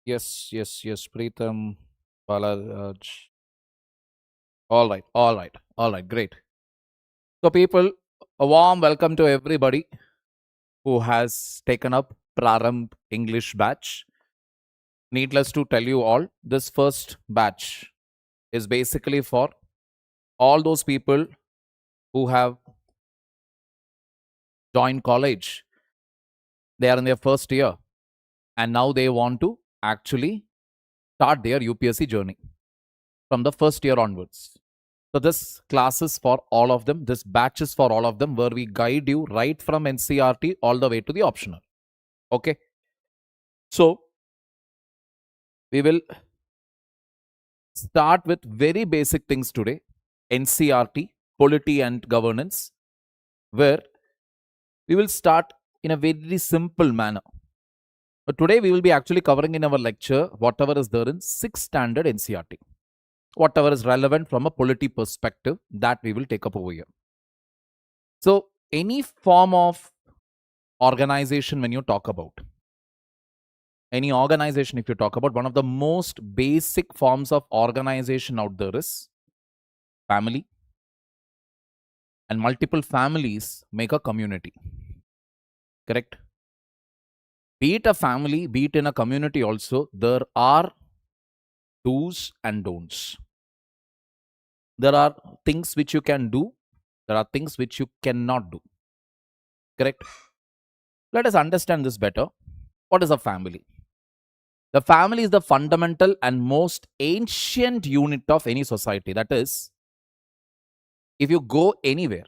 Yes. Preetham, Balaj. All right. Great. So, people, a warm welcome to everybody who has taken up Prarambh English batch. Needless to tell you all, this first batch is basically for all those people who have joined college. They are in their first year and now they want to actually start their UPSC journey from the first year onwards. So this class is for all of them. This batch is for all of them, where we guide you right from NCRT all the way to the optional. Okay. So we will start with very basic things today. NCRT, Polity and Governance, where we will start in a very simple manner. But today we will be actually covering in our lecture whatever is there in 6th standard NCRT. Whatever is relevant from a polity perspective, that we will take up over here. So any form of organization, when you talk about any organization, if you talk about, one of the most basic forms of organization out there is family, and multiple families make a community. Correct? Be it a family, be it in a community also, there are do's and don'ts. There are things which you can do, there are things which you cannot do. Correct? Let us understand this better. What is a family? The family is the fundamental and most ancient unit of any society. That is, if you go anywhere,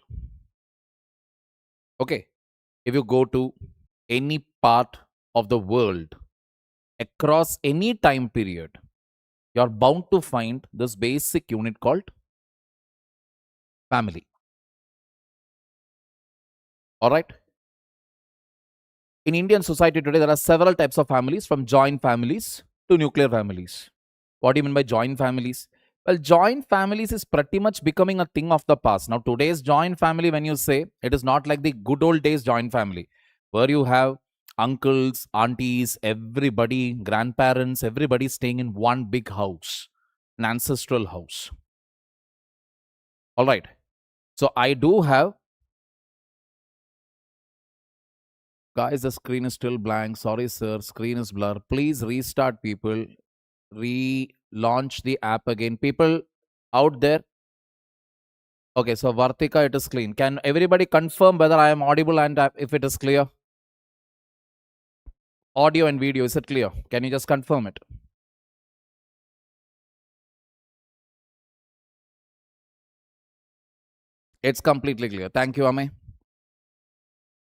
okay, if you go to any part of the world, across any time period, you're bound to find this basic unit called family. All right. In Indian society today, there are several types of families, from joint families to nuclear families. What do you mean by joint families? Well, joint families is pretty much becoming a thing of the past. Now, today's joint family, when you say, it is not like the good old days joint family, where you have uncles, aunties, everybody, grandparents, everybody staying in one big house, an ancestral house. All right. So I do have, guys, the screen is still blank. Sorry, sir. Screen is blur. Please restart, people. Relaunch the app again. People out there. Okay, so Vartika, it is clean. Can everybody confirm whether I am audible and if it is clear? Audio and video, is it clear? Can you just confirm it? It's completely clear. Thank you, Ame.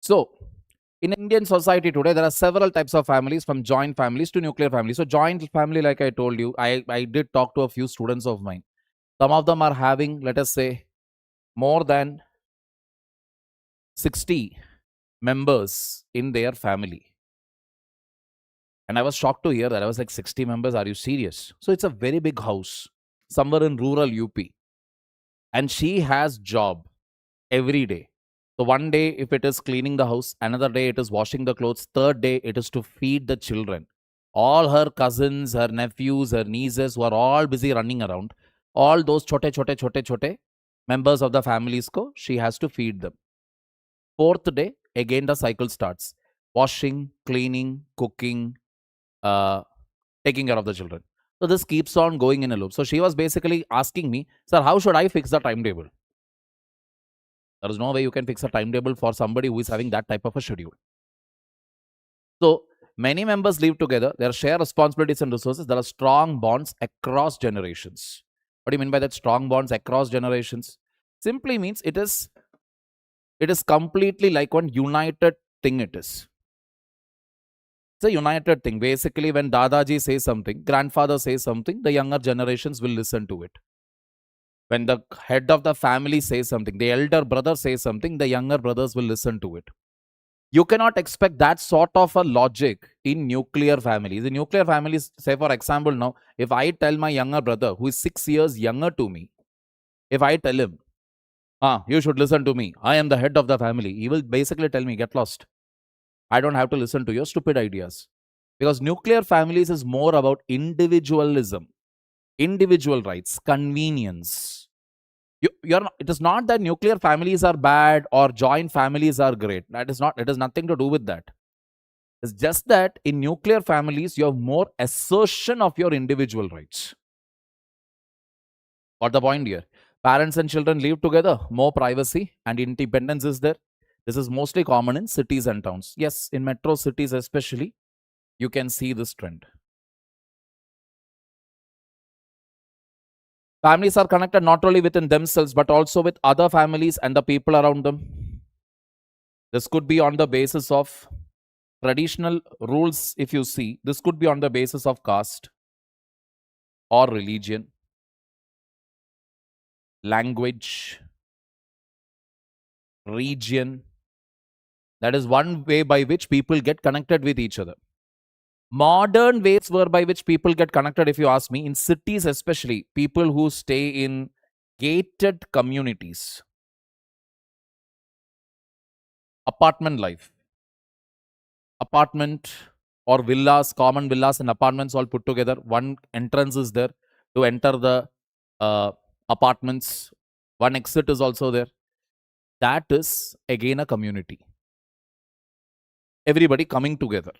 So, in Indian society today, there are several types of families, from joint families to nuclear families. So, joint family, like I told you, I did talk to a few students of mine. Some of them are having, let us say, more than 60 members in their family. And I was shocked to hear that. I was like, 60 members? Are you serious? So it's a very big house somewhere in rural UP. And she has job every day. So one day, if it is cleaning the house, another day it is washing the clothes, third day it is to feed the children. All her cousins, her nephews, her nieces, who are all busy running around, all those chote members of the families ko, she has to feed them. Fourth day, again the cycle starts. Washing, cleaning, cooking, taking care of the children. So this keeps on going in a loop. So she was basically asking me, sir, how should I fix the timetable? There is no way you can fix a timetable for somebody who is having that type of a schedule. So many members live together. There are shared responsibilities and resources. There are strong bonds across generations. What do you mean by that? Strong bonds across generations simply means it is completely like one united thing. It is. It's a united thing. Basically, when Dadaji says something, grandfather says something, the younger generations will listen to it. When the head of the family says something, the elder brother says something, the younger brothers will listen to it. You cannot expect that sort of a logic in nuclear families. In nuclear families, say for example now, if I tell my younger brother, who is 6 years younger to me, if I tell him, you should listen to me, I am the head of the family, he will basically tell me, get lost. I don't have to listen to your stupid ideas. Because nuclear families is more about individualism, individual rights, convenience. It is not that nuclear families are bad or joint families are great. That is not, it has nothing to do with that. It's just that in nuclear families, you have more assertion of your individual rights. What the point here? Parents and children live together, more privacy and independence is there. This is mostly common in cities and towns. Yes, in metro cities especially, you can see this trend. Families are connected not only within themselves, but also with other families and the people around them. This could be on the basis of traditional rules, if you see. This could be on the basis of caste or religion, language, region. That is one way by which people get connected with each other. Modern ways by which people get connected, if you ask me, in cities especially, people who stay in gated communities, apartment life, apartment or villas, common villas and apartments all put together. One entrance is there to enter the apartments. One exit is also there. That is again a community. Everybody coming together,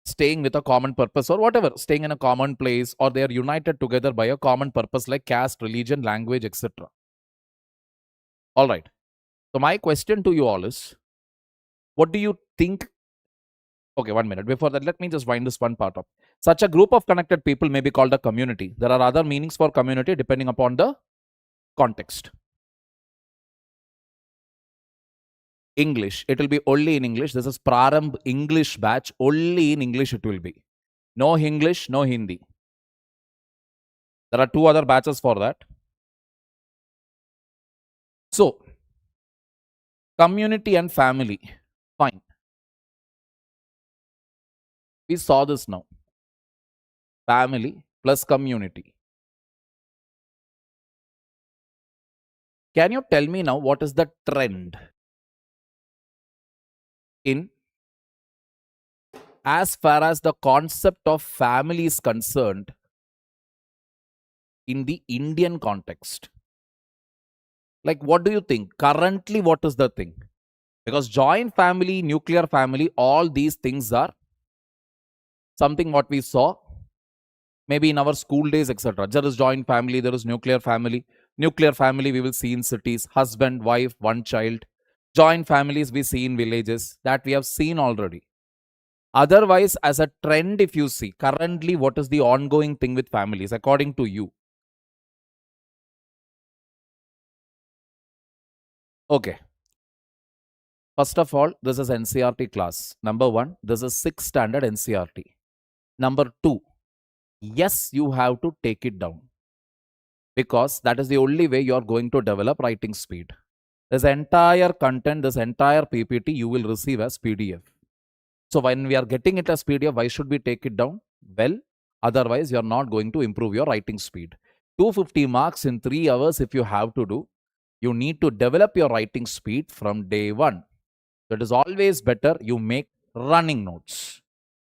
staying with a common purpose or whatever, staying in a common place, or they are united together by a common purpose like caste, religion, language, etc. All right. So my question to you all is, what do you think? Okay, 1 minute. Before that, let me just wind this one part up. Such a group of connected people may be called a community. There are other meanings for community depending upon the context. English, it will be only in English. This is Prarambh English batch. Only in English it will be. No English, no Hindi. There are 2 other batches for that. So, community and family. Fine. We saw this now. Family plus community. Can you tell me now what is the trend in as far as the concept of family is concerned in the Indian context? Like, what do you think? Currently, what is the thing? Because joint family, nuclear family, all these things are something what we saw maybe in our school days, etc. There is joint family, there is nuclear family. Nuclear family we will see in cities, husband, wife, one child. Joint families we see in villages, that we have seen already. Otherwise, as a trend, if you see, currently what is the ongoing thing with families according to you? Okay. First of all, this is NCRT class. Number 1, this is 6th standard NCRT. Number 2, yes, you have to take it down, because that is the only way you are going to develop writing speed. This entire content, this entire PPT, you will receive as PDF. So when we are getting it as PDF, why should we take it down? Well, otherwise you are not going to improve your writing speed. 250 marks in 3 hours if you have to do. You need to develop your writing speed from day 1. So it is always better you make running notes.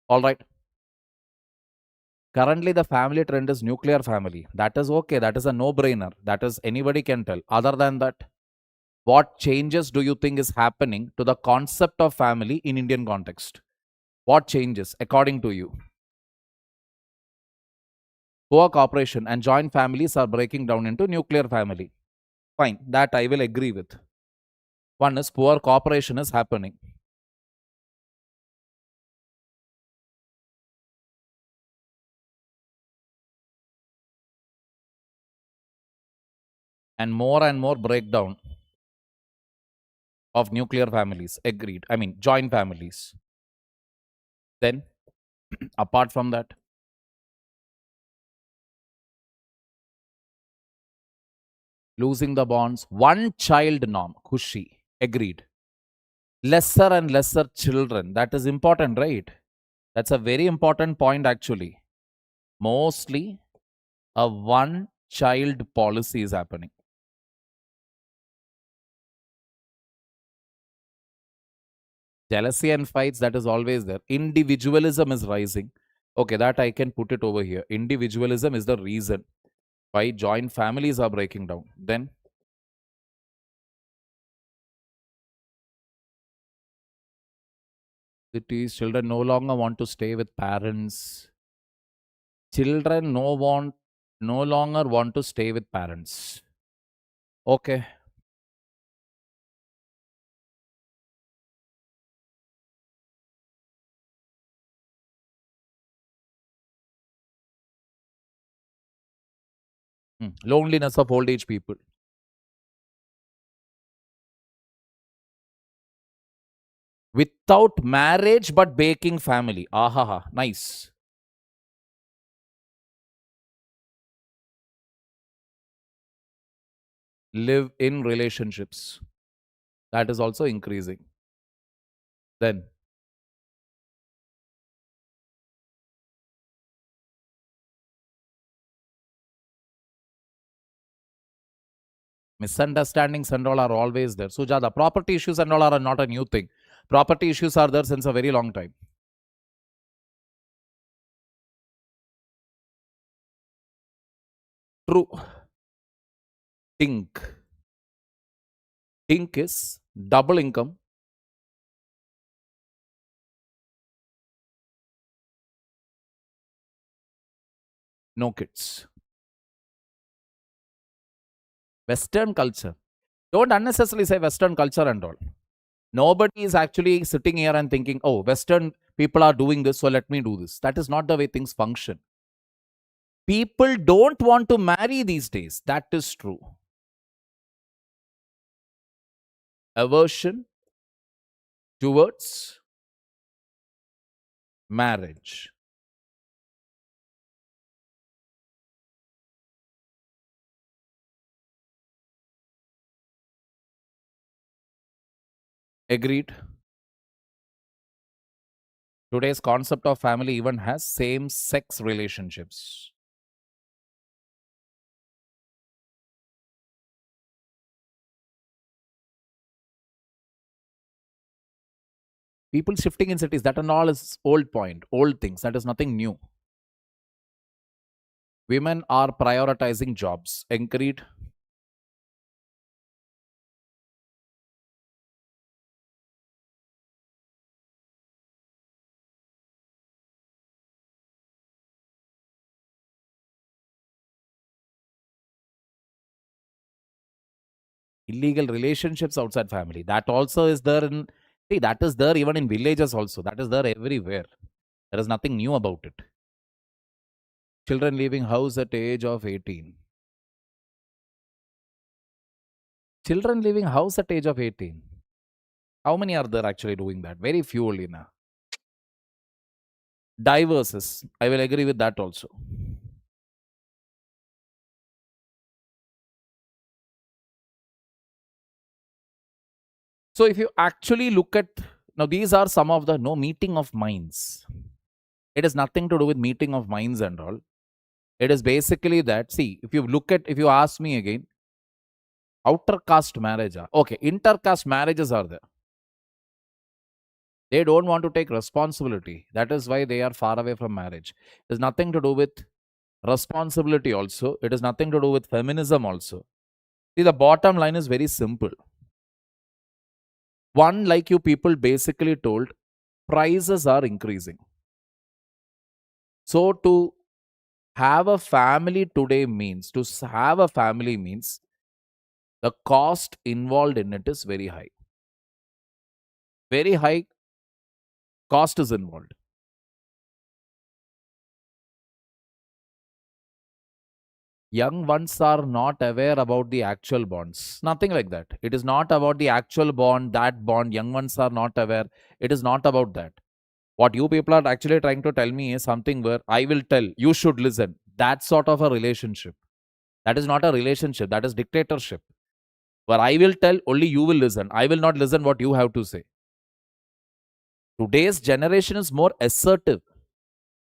All right. Currently, the family trend is nuclear family. That is okay. That is a no-brainer. That is anybody can tell. Other than that, what changes do you think is happening to the concept of family in Indian context? What changes according to you? Poor cooperation and joint families are breaking down into nuclear family. Fine, that I will agree with. One is poor cooperation is happening. And more breakdown of nuclear families. Agreed. I mean, joint families. Then, apart from that, losing the bonds, one child norm, Khushi. Agreed. Lesser and lesser children. That is important, right? That's a very important point, actually. Mostly, a one child policy is happening. Jealousy and fights, that is always there. Individualism is rising. Okay, that I can put it over here. Individualism is the reason why joint families are breaking down. Then cities, children no longer want to stay with parents. Children no longer want to stay with parents. Okay. Loneliness of old age people. Without marriage but baking family. Ahaha, nice. Live in relationships. That is also increasing. Then misunderstandings and all are always there. Sujata, property issues and all are not a new thing. Property issues are there since a very long time. True. Think. Think is double income. No kids. Western culture. Don't unnecessarily say Western culture and all. Nobody is actually sitting here and thinking, oh, Western people are doing this, so let me do this. That is not the way things function. People don't want to marry these days. That is true. Aversion towards marriage. Agreed. Today's concept of family even has same sex relationships. People shifting in cities, that and all is old point, old things. That is nothing new. Women are prioritizing jobs. Agreed. Illegal relationships outside family. That also is there in, see, that is there even in villages also. That is there everywhere. There is nothing new about it. Children leaving house at age of 18. Children leaving house at age of 18. How many are there actually doing that? Very few only now. Divorces. I will agree with that also. So if you actually look at, now these are some of the no meeting of minds. It has nothing to do with meeting of minds and all. It is basically that, see, if you ask me again, outer caste marriage, okay, intercaste marriages are there. They don't want to take responsibility. That is why they are far away from marriage. It has nothing to do with responsibility also. It has nothing to do with feminism also. See, the bottom line is very simple. One, like you people basically told, prices are increasing. So to have a family today means, the cost involved in it is very high. Very high cost is involved. Young ones are not aware about the actual bonds. Nothing like that. It is not about the actual bond, that bond. Young ones are not aware. It is not about that. What you people are actually trying to tell me is something where I will tell, you should listen. That sort of a relationship. That is not a relationship. That is dictatorship. Where I will tell, only you will listen. I will not listen what you have to say. Today's generation is more assertive.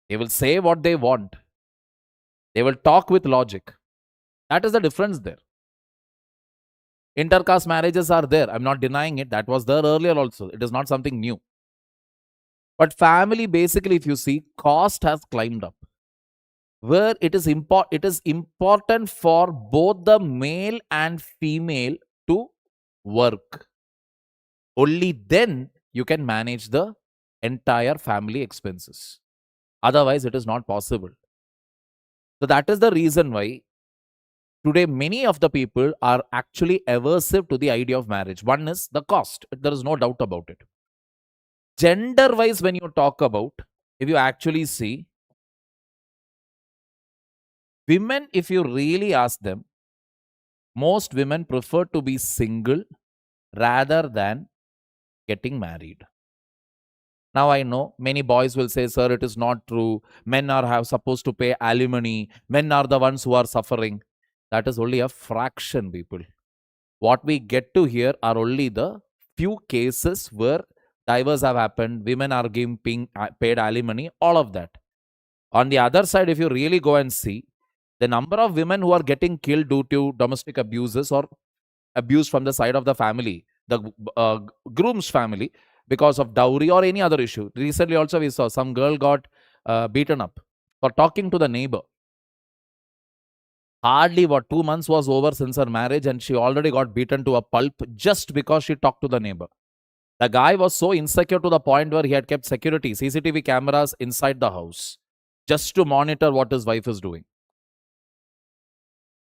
They will say what they want. They will talk with logic. That is the difference there. Intercaste marriages are there. I'm not denying it. That was there earlier also. It is not something new. But family, basically, if you see, cost has climbed up. Where it is important for both the male and female to work. Only then you can manage the entire family expenses. Otherwise, it is not possible. So that is the reason why today many of the people are actually aversive to the idea of marriage. One is the cost. There is no doubt about it. Gender wise, when you talk about, if you actually see, women, if you really ask them, most women prefer to be single rather than getting married. Now I know many boys will say, sir, it is not true. Men are supposed to pay alimony. Men are the ones who are suffering. That is only a fraction, people. What we get to hear are only the few cases where divorce have happened, women are being paid alimony, all of that. On the other side, if you really go and see, the number of women who are getting killed due to domestic abuses or abuse from the side of the family, the groom's family, because of dowry or any other issue. Recently also we saw some girl got beaten up for talking to the neighbor. Hardly 2 months was over since her marriage and she already got beaten to a pulp just because she talked to the neighbor. The guy was so insecure to the point where he had kept security, CCTV cameras inside the house just to monitor what his wife is doing.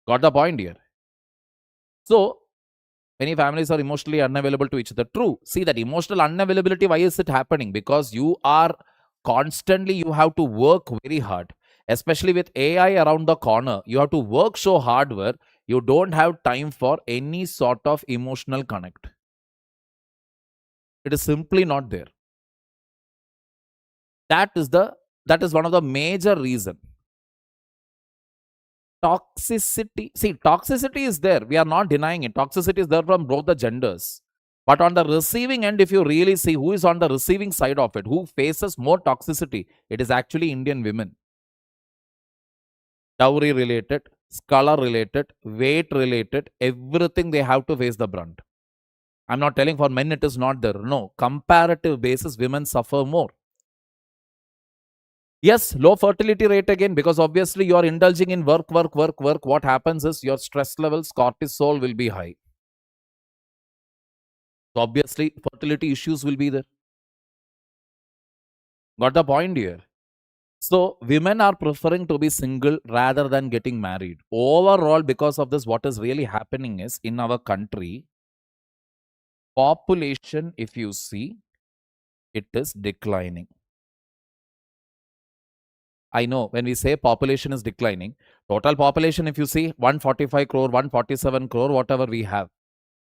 Got the point here? So, many families are emotionally unavailable to each other. True. See, that emotional unavailability, why is it happening? Because you are constantly, you have to work very hard. Especially with AI around the corner, you have to work so hard where you don't have time for any sort of emotional connect. It is simply not there. That is one of the major reason. Toxicity. See, toxicity is there. We are not denying it. Toxicity is there from both the genders. But on the receiving end, if you really see who is on the receiving side of it, who faces more toxicity, it is actually Indian women. Dowry related, scholar related, weight related, everything they have to face the brunt. I'm not telling for men it is not there. No, comparative basis, women suffer more. Yes, low fertility rate again, because obviously you are indulging in work. What happens is your stress levels, cortisol will be high. So obviously fertility issues will be there. Got the point here? So women are preferring to be single rather than getting married. Overall, because of this, what is really happening is in our country, population, if you see, it is declining. I know when we say population is declining, total population, if you see 145 crore, 147 crore, whatever we have,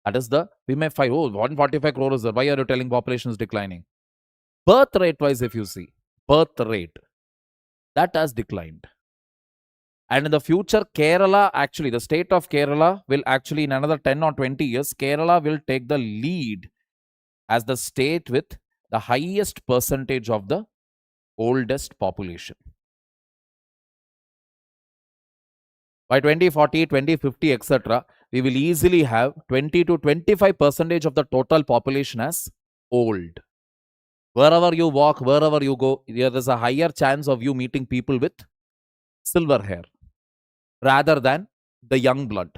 that is we may find, 145 crore is there. Why are you telling population is declining? Birth rate wise, if you see, birth rate, that has declined. And in the future, Kerala, actually, the state of Kerala will actually, in another 10 or 20 years, Kerala will take the lead as the state with the highest percentage of the oldest population. By 2040, 2050, etc., we will easily have 20 to 25% of the total population as old. Wherever you walk, wherever you go, there is a higher chance of you meeting people with silver hair rather than the young blood.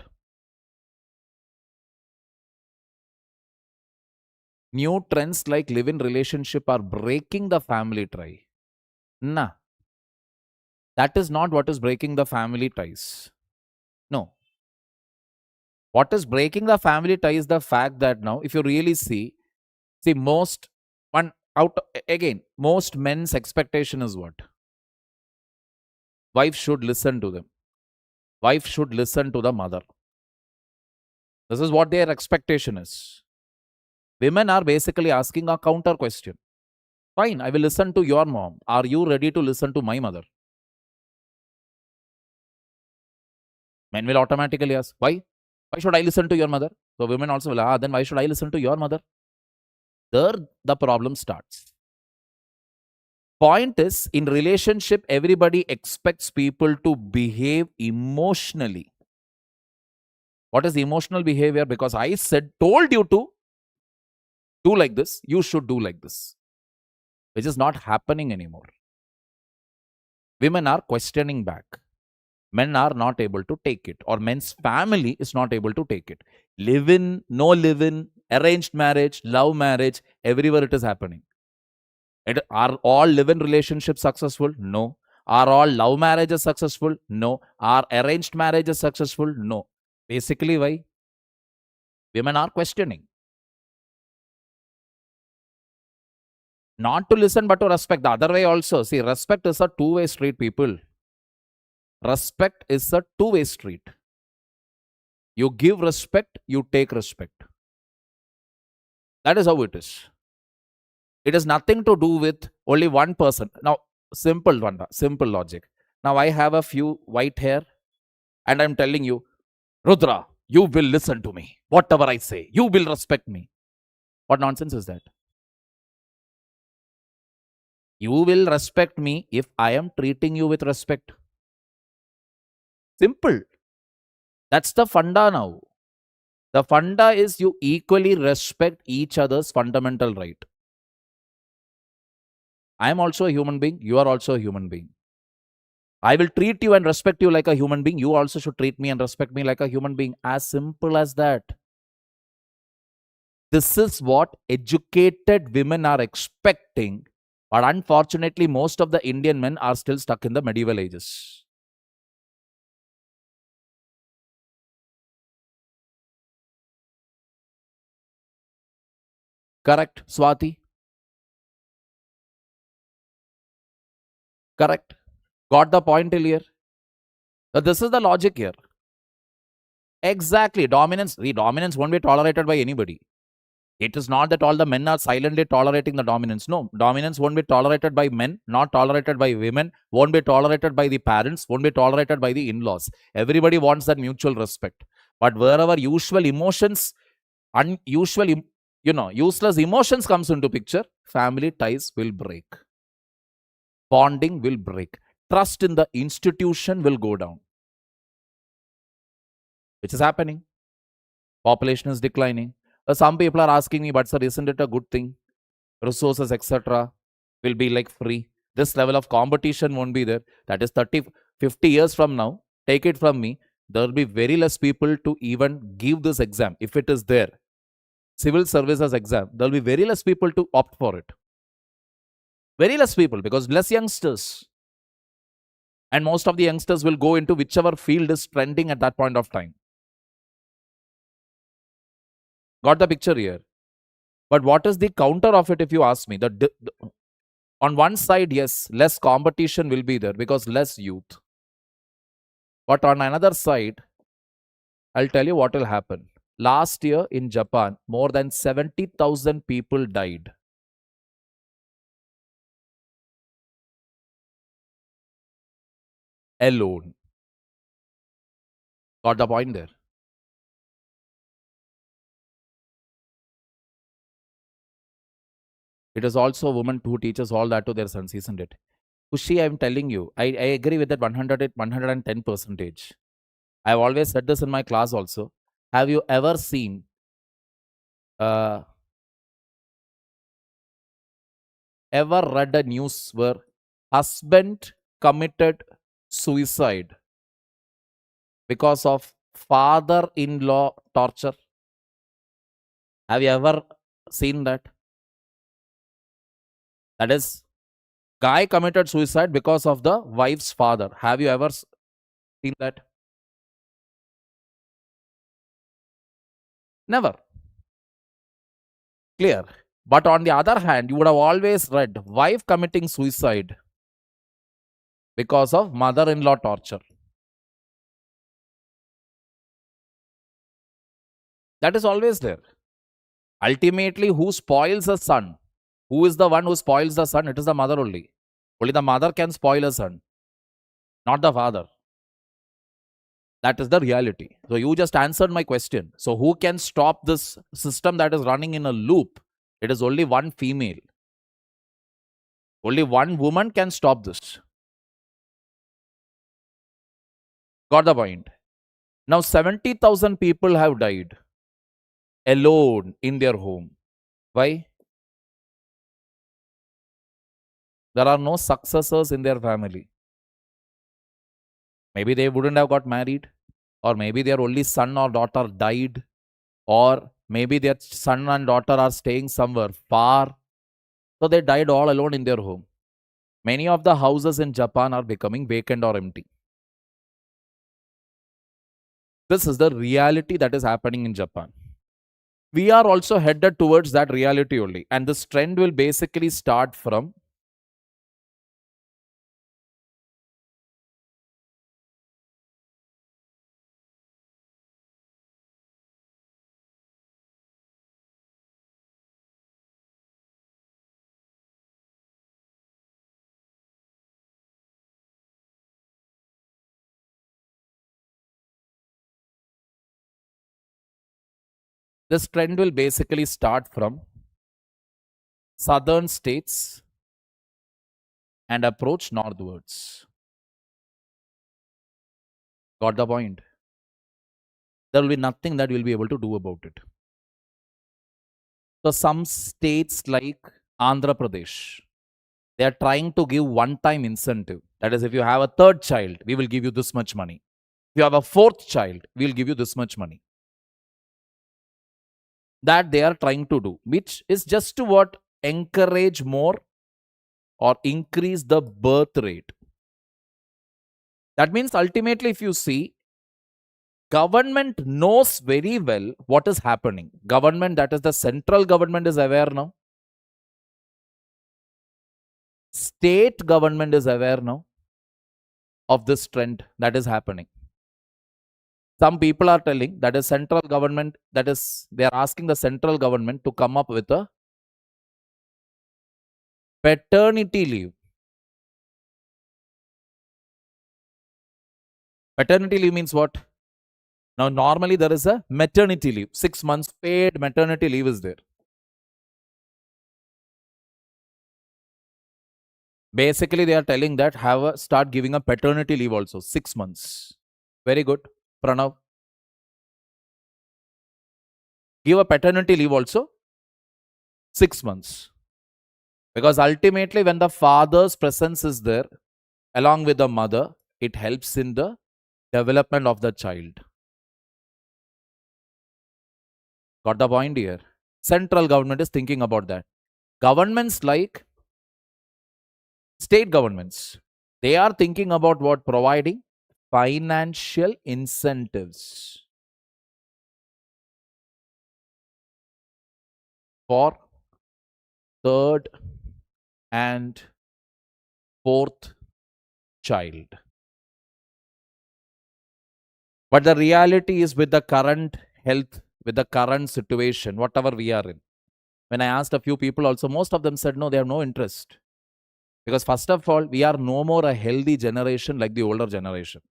New trends like live-in relationship are breaking the family tie. Nah. That is not what is breaking the family ties. No. What is breaking the family tie is the fact that now, if you really see most men's expectation is what? Wife should listen to them. Wife should listen to the mother. This is what their expectation is. Women are basically asking a counter question. Fine, I will listen to your mom. Are you ready to listen to my mother? Men will automatically ask, why? Why should I listen to your mother? So women also will, then why should I listen to your mother? There the problem starts. Point is, in relationship, everybody expects people to behave emotionally. What is emotional behavior? Because I told you to do like this, you should do like this. which is not happening anymore. Women are questioning back. Men are not able to take it, or men's family is not able to take it. Live in, no live in, arranged marriage, love marriage, everywhere it is happening. Are all live in relationships successful? No. Are all love marriages successful? No. Are arranged marriages successful? No. Basically, why? Women are questioning. Not to listen, but to respect. The other way also. See, respect is a two-way street, people. Respect is a two-way street. You give respect, you take respect. That is how it is. It has nothing to do with only one person. Now, simple one, simple logic. Now, I have a few white hair, and I'm telling you, Rudra, you will listen to me. Whatever I say, you will respect me. What nonsense is that? You will respect me if I am treating you with respect. Simple. That's the funda now. The funda is you equally respect each other's fundamental right. I am also a human being. You are also a human being. I will treat you and respect you like a human being. You also should treat me and respect me like a human being. As simple as that. This is what educated women are expecting. But unfortunately, most of the Indian men are still stuck in the medieval ages. Correct, Swati? Correct. Got the point till here? This is the logic here. Exactly. Dominance. The dominance won't be tolerated by anybody. It is not that all the men are silently tolerating the dominance. No, dominance won't be tolerated by men, not tolerated by women, won't be tolerated by the parents, won't be tolerated by the in-laws. Everybody wants that mutual respect. But wherever usual emotions, unusual, useless emotions comes into picture, family ties will break. Bonding will break. Trust in the institution will go down. Which is happening. Population is declining. Some people are asking me, but sir, isn't it a good thing? Resources, etc., will be like free. This level of competition won't be there. That is 30, 50 years from now. Take it from me. There will be very less people to even give this exam. If it is there, civil services exam, there will be very less people to opt for it. Very less people because less youngsters. And most of the youngsters will go into whichever field is trending at that point of time. Got the picture here? But what is the counter of it if you ask me? On one side, yes, less competition will be there because less youth. But on another side, I'll tell you what will happen. Last year in Japan, more than 70,000 people died. Alone. Got the point there? It is also a woman who teaches all that to their sons, isn't it? Kushi, I'm telling you, I agree with that 110%. I've always said this in my class also. Have you ever seen ever read a news where husband committed suicide because of father-in-law torture? Have you ever seen that? That is, guy committed suicide because of the wife's father. Have you ever seen that? Never. Clear. But on the other hand, you would have always read wife committing suicide because of mother-in-law torture. That is always there. Ultimately, who spoils a son? Who is the one who spoils the son? It is the mother only. Only the mother can spoil a son, not the father. That is the reality. So you just answered my question. So who can stop this system that is running in a loop? It is only one female. Only one woman can stop this. Got the point? Now 70,000 people have died alone in their home. Why? There are no successors in their family. Maybe they wouldn't have got married, or maybe their only son or daughter died, or maybe their son and daughter are staying somewhere far. So they died all alone in their home. Many of the houses in Japan are becoming vacant or empty. This is the reality that is happening in Japan. We are also headed towards that reality only. And this trend will basically start from this trend will basically start from southern states and approach northwards. Got the point? There will be nothing that we'll be able to do about it. So some states like Andhra Pradesh, they are trying to give one-time incentive. That is, if you have a third child, we will give you this much money. If you have a fourth child, we will give you this much money. That they are trying to do, which is just to what? Encourage more or increase the birth rate. That means ultimately, if you see, government knows very well what is happening. Government, that is the central government, is aware now. State government is aware now of this trend that is happening. Some people are telling that is central government, that is, they are asking the central government to come up with a paternity leave. Paternity leave means what? Now, normally there is a maternity leave. 6 months paid maternity leave is there. Basically, they are telling that start giving a paternity leave also. 6 months. Very good. Pranav. Give a paternity leave also. 6 months. Because ultimately, when the father's presence is there, along with the mother, it helps in the development of the child. Got the point here? Central government is thinking about that. Governments like state governments, they are thinking about what? Providing financial incentives for third and fourth child. But the reality is, with the current health, with the current situation, whatever we are in, when I asked a few people also, most of them said no, they have no interest. Because first of all, we are no more a healthy generation like the older generation.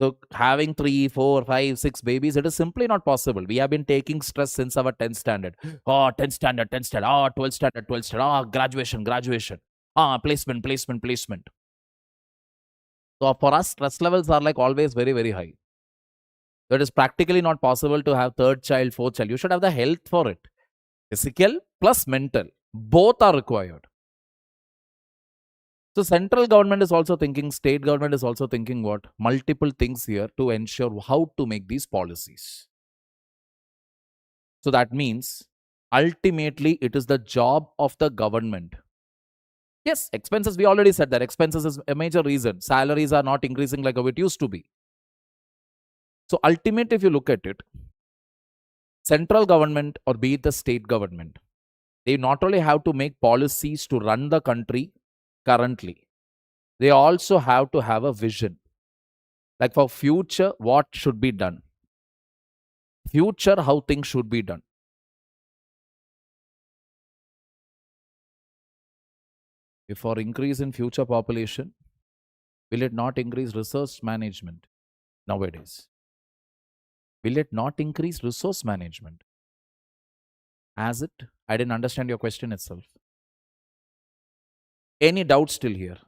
So having 3, 4, 5, 6 babies, it is simply not possible. We have been taking stress since our 10th standard. Oh, 10th standard, 10th standard. Oh, 12th standard, 12th standard. Oh, graduation, graduation. Ah, placement, placement, placement. So for us, stress levels are like always very, very high. So it is practically not possible to have third child, fourth child. You should have the health for it. Physical plus mental. Both are required. So central government is also thinking, state government is also thinking what? Multiple things here to ensure how to make these policies. So that means ultimately it is the job of the government. Yes, expenses, we already said that expenses is a major reason. Salaries are not increasing like how it used to be. So ultimately, if you look at it, central government or be it the state government, they not only have to make policies to run the country currently, they also have to have a vision. Like for future, what should be done? Future, how things should be done. If for increase in future population, will it not increase resource management nowadays? Will it not increase resource management? As it? I didn't understand your question itself. Any doubt still here?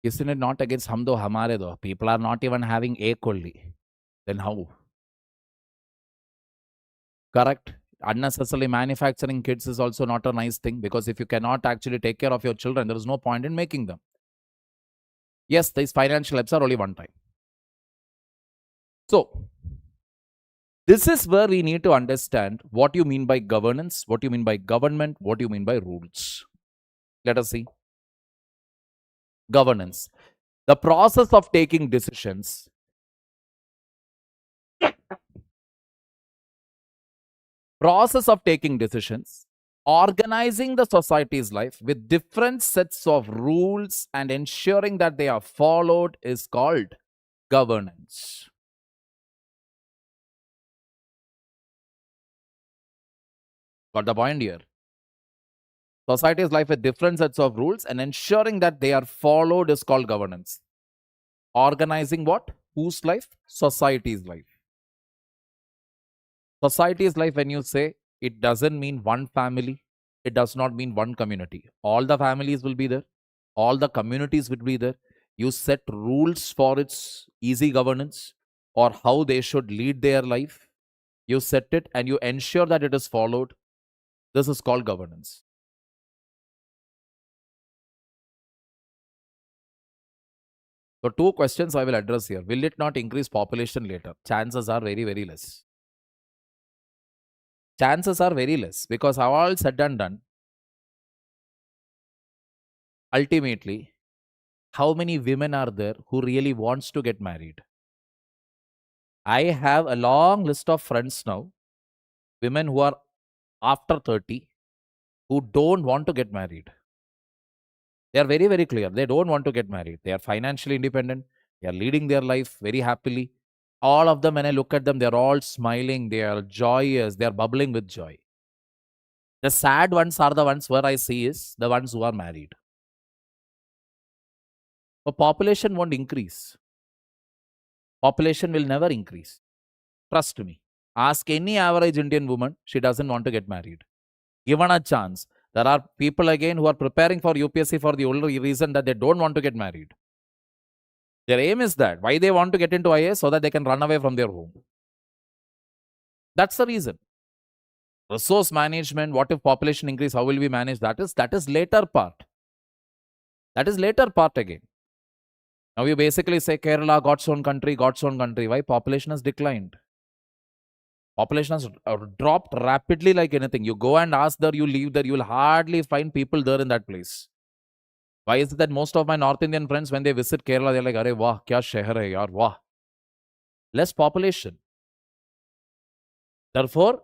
Isn't it not against hum do hamare do? People are not even having ek only. Then how? Correct. Unnecessarily manufacturing kids is also not a nice thing, because if you cannot actually take care of your children, there is no point in making them. Yes, these financial helps are only one time. So, this is where we need to understand what you mean by governance, what you mean by government, what you mean by rules. Let us see. Governance. The process of taking decisions. Process of taking decisions, organizing the society's life with different sets of rules and ensuring that they are followed is called governance. Got the point here? Society's life with different sets of rules and ensuring that they are followed is called governance. Organizing what? Whose life? Society's life. Society's life, when you say, it doesn't mean one family, it does not mean one community. All the families will be there, all the communities will be there. You set rules for its easy governance or how they should lead their life. You set it and you ensure that it is followed. This is called governance. So, two questions I will address here. Will it not increase population later? Chances are very, very less. Chances are very less, because all said and done, ultimately, how many women are there who really wants to get married? I have a long list of friends now, women who are after 30, who don't want to get married. They are very, very clear. They don't want to get married. They are financially independent. They are leading their life very happily. All of them, when I look at them, they are all smiling. They are joyous. They are bubbling with joy. The sad ones are the ones where I see is the ones who are married. The population won't increase. Population will never increase. Trust me. Ask any average Indian woman, she doesn't want to get married. Given a chance, there are people again who are preparing for UPSC for the only reason that they don't want to get married. Their aim is that. Why they want to get into IAS? So that they can run away from their home. That's the reason. Resource management, what if population increase, how will we manage? That is later part. That is later part again. Now you basically say Kerala, God's own country, God's own country. Why? Population has declined. Population has dropped rapidly like anything. You go and ask there, you leave there, you will hardly find people there in that place. Why is it that most of my North Indian friends, when they visit Kerala, they're like, "Arey wah, kya shehar hai yaar, wah." Less population. Therefore,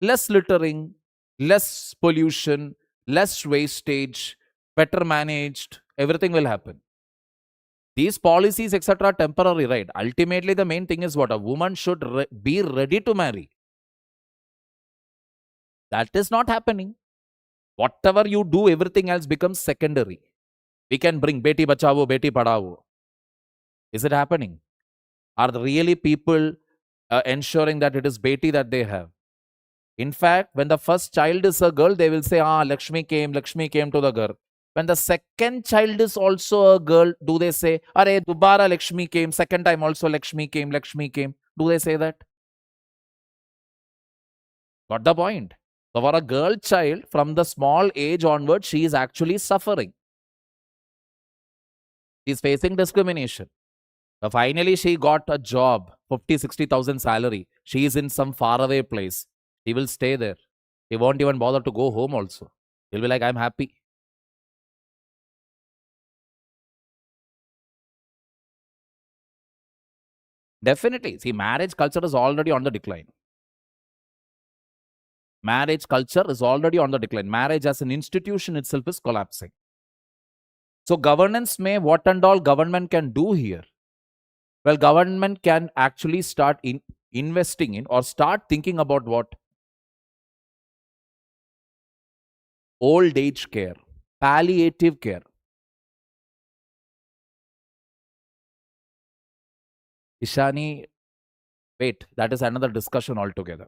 less littering, less pollution, less wastage, better managed, everything will happen. These policies, etc., are temporary, right? Ultimately, the main thing is what? A woman should be ready to marry. That is not happening. Whatever you do, everything else becomes secondary. We can bring Beti Bachao, Beti Padhao. Is it happening? Are really people ensuring that it is Beti that they have? In fact, when the first child is a girl, they will say, Lakshmi came to the girl. When the second child is also a girl, do they say, Are Dubara Lakshmi came, second time also Lakshmi came? Do they say that? Got the point? So for a girl child, from the small age onward, she is actually suffering. She is facing discrimination. So finally, she got a job, 50,000-60,000 salary. She is in some faraway place. He will stay there. He won't even bother to go home also. He'll be like, I'm happy. Definitely. See, marriage culture is already on the decline. Marriage culture is already on the decline. Marriage as an institution itself is collapsing. So governance may, what and all government can do here? Well, government can actually start investing in or start thinking about what? Old age care, palliative care. Ishani, wait, that is another discussion altogether.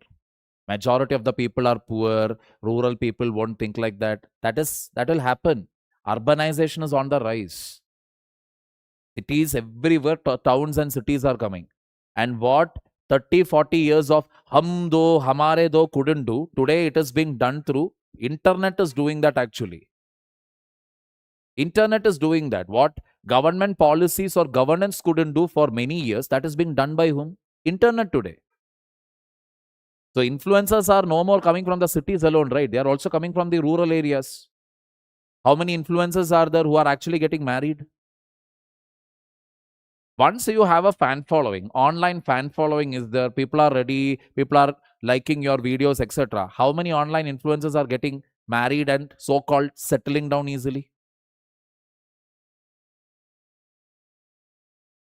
Majority of the people are poor, rural people won't think like that. That will happen. Urbanization is on the rise. Cities everywhere, towns and cities are coming. And what 30, 40 years of hum do, hamare do couldn't do, today it is being done through internet is doing that actually. Internet is doing that. What government policies or governance couldn't do for many years, that is being done by whom? Internet today. So influencers are no more coming from the cities alone, right? They are also coming from the rural areas. How many influencers are there who are actually getting married? Once you have a fan following, online fan following is there, people are ready, people are liking your videos, etc. How many online influencers are getting married and so-called settling down easily?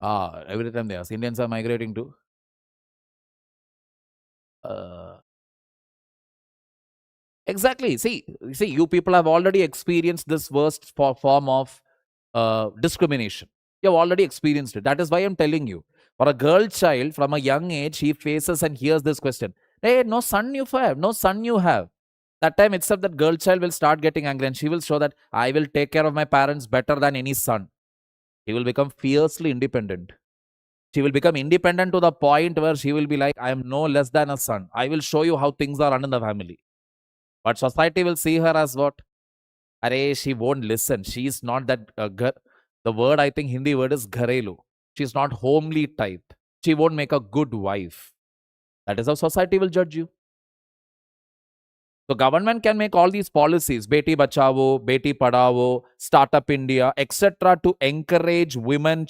Every time they ask, Indians are migrating to. Uh, exactly. See, you people have already experienced this worst form of discrimination. You have already experienced it. That is why I'm telling you. For a girl child from a young age, he faces and hears this question. Hey, no son you have, no son you have. That time itself, that girl child will start getting angry and she will show that I will take care of my parents better than any son. She will become fiercely independent. She will become independent to the point where she will be like, I am no less than a son. I will show you how things are run in the family. But society will see her as what? Arey, she won't listen. She is not that. The word, I think Hindi word is gharelu. She is not homely type. She won't make a good wife. That is how society will judge you. So government can make all these policies, Beti Bachao, Beti Padhao, Startup India, etc., to encourage women,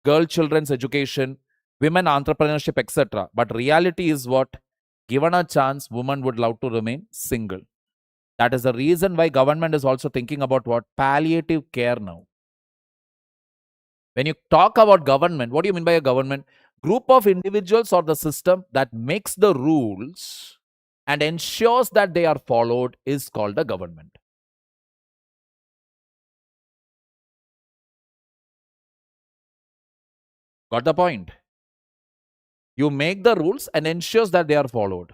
girl children's education, women entrepreneurship, etc. But reality is what? Given a chance, women would love to remain single. That is the reason why government is also thinking about what? Palliative care now. When you talk about government, what do you mean by a government? Group of individuals or the system that makes the rules and ensures that they are followed is called a government. Got the point? You make the rules and ensures that they are followed.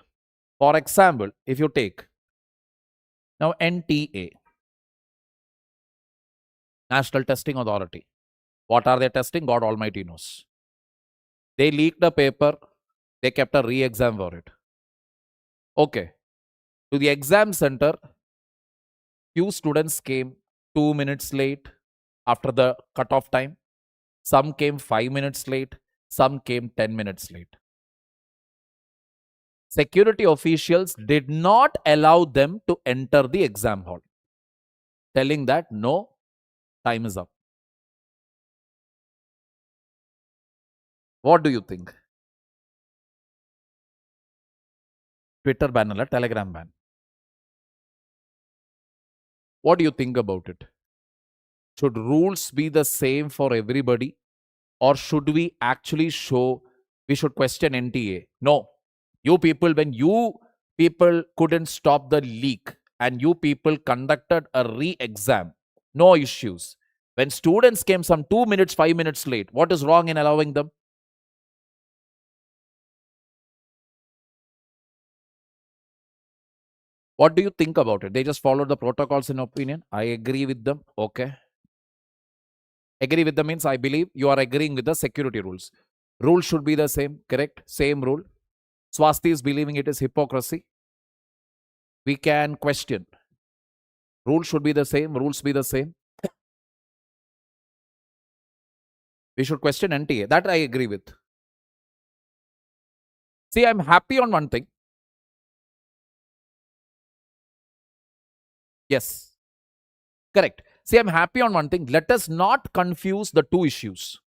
For example, if you take now NTA, National Testing Authority. What are they testing? God Almighty knows. They leaked a paper. They kept a re-exam for it. Okay. To the exam center, few students came 2 minutes late after the cutoff time. Some came 5 minutes late. Some came 10 minutes late. Security officials did not allow them to enter the exam hall, telling that no, time is up. What do you think? Twitter ban or Telegram ban? What do you think about it? Should rules be the same for everybody? Or should we actually we should question NTA? No. You people, when you people couldn't stop the leak and you people conducted a re-exam, no issues. When students came some 2 minutes, 5 minutes late, what is wrong in allowing them? What do you think about it? They just followed the protocols in opinion. I agree with them. Okay. Agree with them means I believe you are agreeing with the security rules. Rules should be the same, correct? Same rule. Swasti is believing it is hypocrisy. We can question. Rules should be the same. Rules be the same. We should question NTA. That I agree with. See, I'm happy on one thing. Yes. Correct. See, I'm happy on one thing. Let us not confuse the two issues.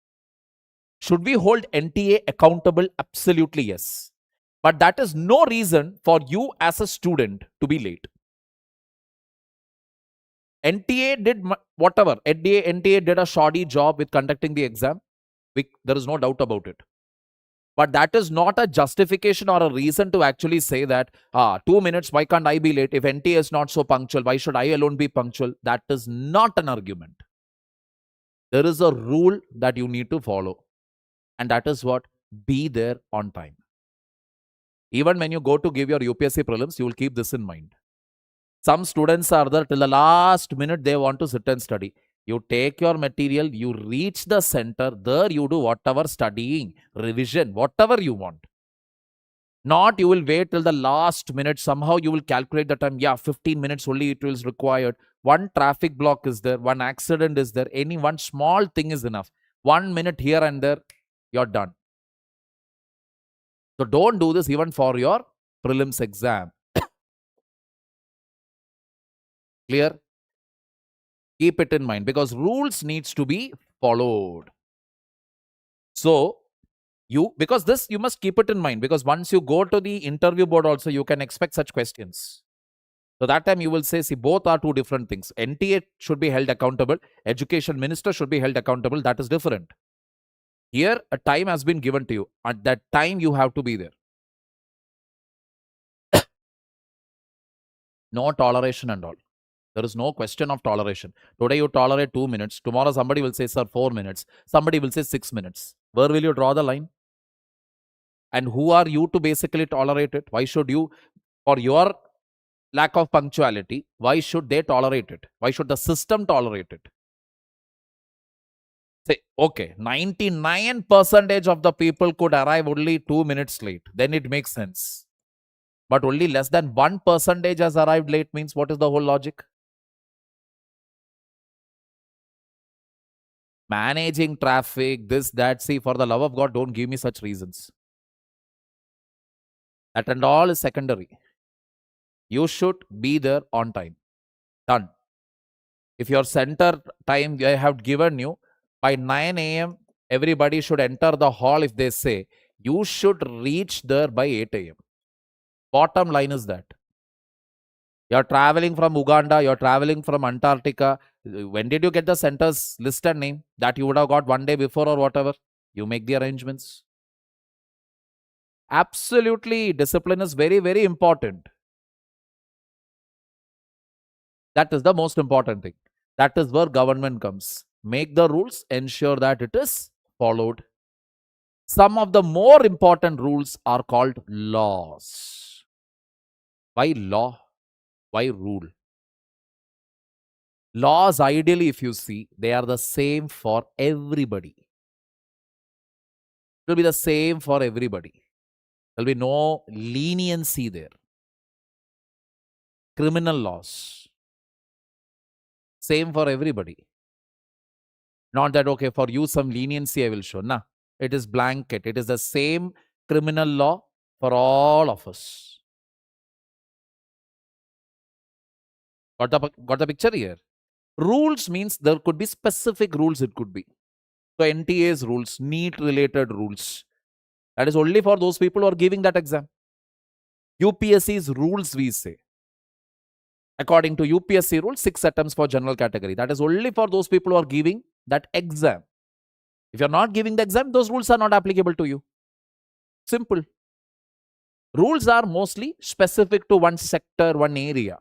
Should we hold NTA accountable? Absolutely yes. But that is no reason for you as a student to be late. NTA did whatever. NTA did a shoddy job with conducting the exam. There is no doubt about it. But that is not a justification or a reason to actually say that, 2 minutes, why can't I be late? If NTA is not so punctual, why should I alone be punctual? That is not an argument. There is a rule that you need to follow. And that is what? Be there on time. Even when you go to give your UPSC prelims, you will keep this in mind. Some students are there till the last minute they want to sit and study. You take your material, you reach the center, there you do whatever studying, revision, whatever you want. Not you will wait till the last minute. Somehow you will calculate the time. Yeah, 15 minutes only it is required. One traffic block is there, one accident is there, any one small thing is enough. 1 minute here and there, you're done. So don't do this even for your prelims exam. Clear? Keep it in mind because rules needs to be followed. So because this you must keep it in mind, because once you go to the interview board also you can expect such questions. So that time you will say, see, both are two different things. NTA should be held accountable. Education minister should be held accountable. That is different. Here, a time has been given to you. At that time, you have to be there. No toleration and all. There is no question of toleration. Today you tolerate 2 minutes. Tomorrow somebody will say, sir, 4 minutes. Somebody will say 6 minutes. Where will you draw the line? And who are you to basically tolerate it? Why should you, for your lack of punctuality, why should they tolerate it? Why should the system tolerate it? Say, okay, 99% of the people could arrive only 2 minutes late. Then it makes sense. But only less than 1% has arrived late means what is the whole logic? Managing traffic, this, that. See, for the love of God, don't give me such reasons. That and all is secondary. You should be there on time. Done. If your center time I have given you, by 9 a.m., everybody should enter the hall. If they say, you should reach there by 8 a.m. Bottom line is that. You're traveling from Uganda, you're traveling from Antarctica. When did you get the center's list and name? That you would have got one day before or whatever. You make the arrangements. Absolutely, discipline is very, very important. That is the most important thing. That is where government comes. Make the rules, ensure that it is followed. Some of the more important rules are called laws. Why law? Why rule? Laws, ideally, if you see, they are the same for everybody. It will be the same for everybody. There will be no leniency there. Criminal laws, same for everybody. Not that, okay, for you some leniency I will show. Nah, it is blanket. It is the same criminal law for all of us. Got the picture here? Rules means there could be specific rules, it could be. So NTA's rules, NEET related rules. That is only for those people who are giving that exam. UPSC's rules, we say. According to UPSC rules, 6 attempts for general category. That is only for those people who are giving that exam. If you're not giving the exam, those rules are not applicable to you. Simple. Rules are mostly specific to one sector, one area.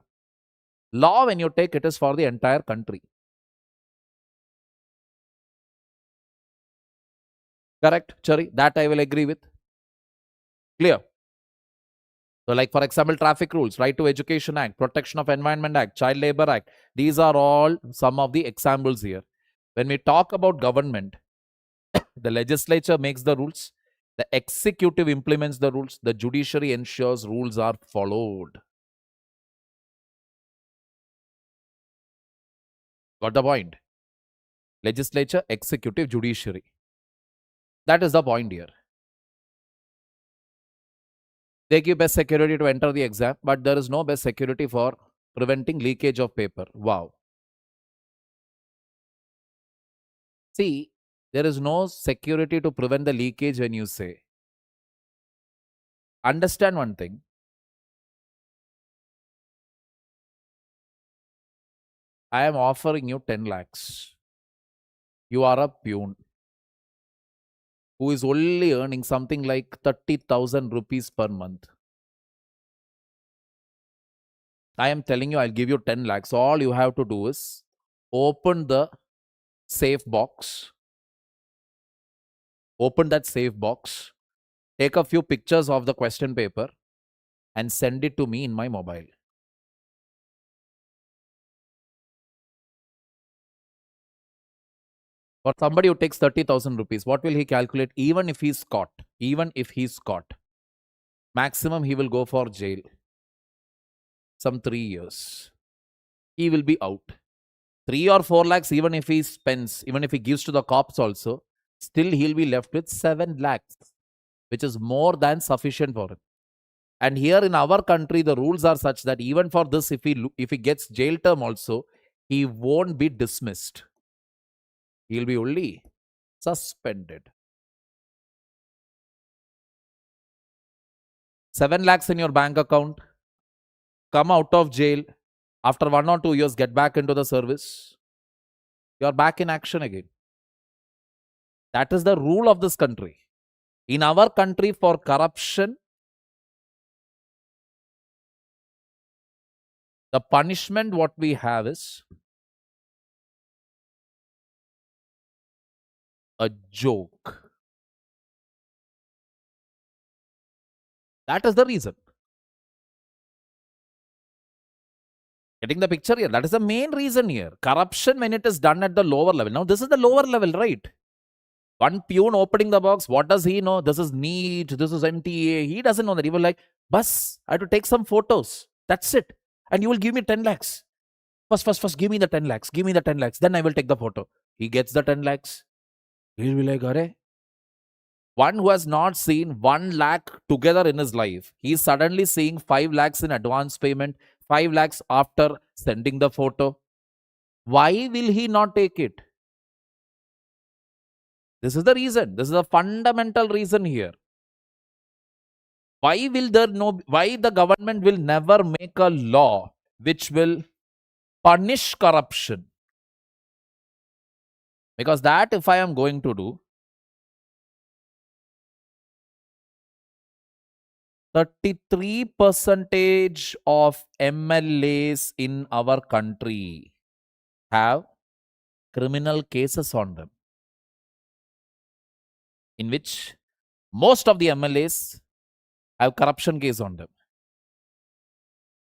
Law, when you take it, is for the entire country. Correct, Chari? That I will agree with. Clear? So, like for example, traffic rules, Right to Education Act, Protection of Environment Act, Child Labor Act. These are all some of the examples here. When we talk about government, the legislature makes the rules, the executive implements the rules, the judiciary ensures rules are followed. Got the point? Legislature, executive, judiciary. That is the point here. They give best security to enter the exam, but there is no best security for preventing leakage of paper. Wow. See, there is no security to prevent the leakage when you say. Understand one thing. I am offering you 10 lakhs. You are a peon who is only earning something like 30,000 rupees per month. I am telling you, I'll give you 10 lakhs. All you have to do is open the safe box. Open that safe box. Take a few pictures of the question paper and send it to me in my mobile. For somebody who takes 30,000 rupees, what will he calculate? Even if he's caught, maximum he will go for jail. Some 3 years. He will be out. 3 or 4 lakhs, even if he spends, even if he gives to the cops also, still he'll be left with 7 lakhs, which is more than sufficient for him. And here in our country, the rules are such that even for this, if he gets jail term also, he won't be dismissed. He'll be only suspended. 7 lakhs in your bank account, come out of jail, after 1 or 2 years, get back into the service. You're back in action again. That is the rule of this country. In our country, for corruption, the punishment what we have is a joke. That is the reason. Getting the picture here? That is the main reason here. Corruption when it is done at the lower level. Now, this is the lower level, right? One peon opening the box, what does he know? This is NEET, this is NTA. He doesn't know that. He will like, bus, I have to take some photos. That's it. And you will give me 10 lakhs. First, give me the 10 lakhs. Give me the 10 lakhs. Then I will take the photo. He gets the 10 lakhs. He'll be like, Are. One who has not seen 1 lakh together in his life, he's suddenly seeing 5 lakhs in advance payment, 5 lakhs after sending the photo. Why will he not take it? This is the reason. This is the fundamental reason here. Why the government will never make a law which will punish corruption? Because that if I am going to do, 33% of MLAs in our country have criminal cases on them, in which most of the MLAs have corruption case on them.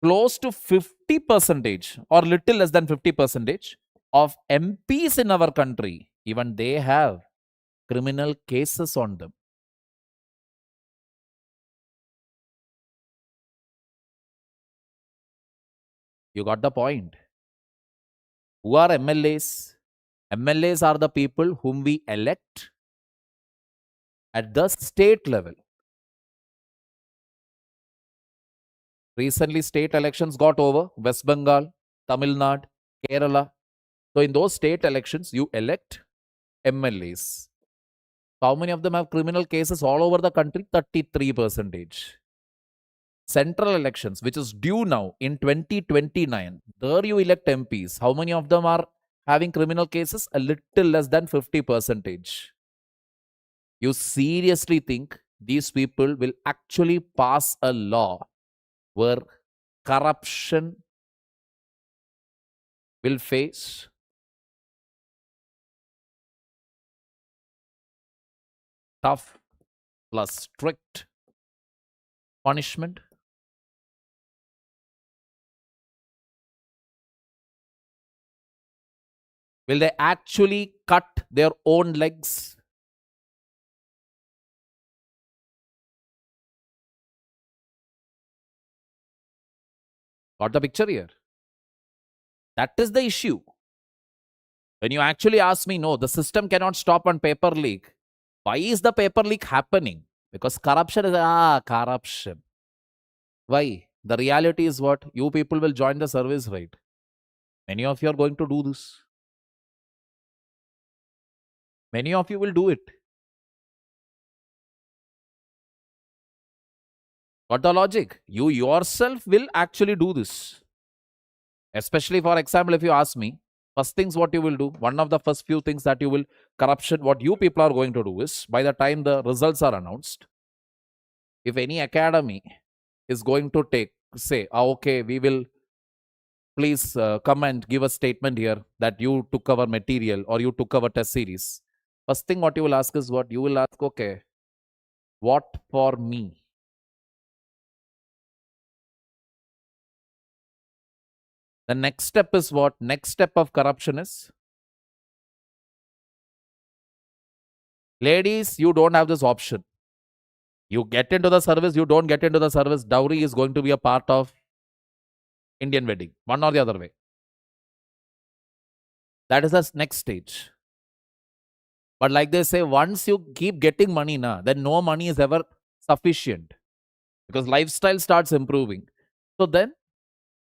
Close to 50% or little less than 50% of MPs in our country, even they have criminal cases on them. You got the point. Who are MLAs? MLAs are the people whom we elect at the state level. Recently, state elections got over. West Bengal, Tamil Nadu, Kerala. So, in those state elections, you elect MLAs. How many of them have criminal cases all over the country? 33%. Central elections, which is due now in 2029, there you elect MPs. How many of them are having criminal cases? A little less than 50%. You seriously think these people will actually pass a law where corruption will face tough plus strict punishment? Will they actually cut their own legs? Got the picture here? That is the issue. When you actually ask me, no, the system cannot stop on paper leak. Why is the paper leak happening? Because corruption is corruption. Why? The reality is what? You people will join the service, right? Many of you are going to do this. Many of you will do it. Got the logic? You yourself will actually do this. Especially, for example, if you ask me, first things what you will do, one of the first few things that you will, corruption, what you people are going to do is, by the time the results are announced, if any academy is going to say, okay, we will, please come and give a statement here that you took our material or you took our test series. First thing what you will ask is what? You will ask, okay, what for me? The next step is what? Next step of corruption is Ladies, you don't have this option. You get into the service, you don't get into the service, dowry is going to be a part of Indian wedding, one or the other way. That is the next stage. But like they say, once you keep getting money, then no money is ever sufficient because lifestyle starts improving. So then,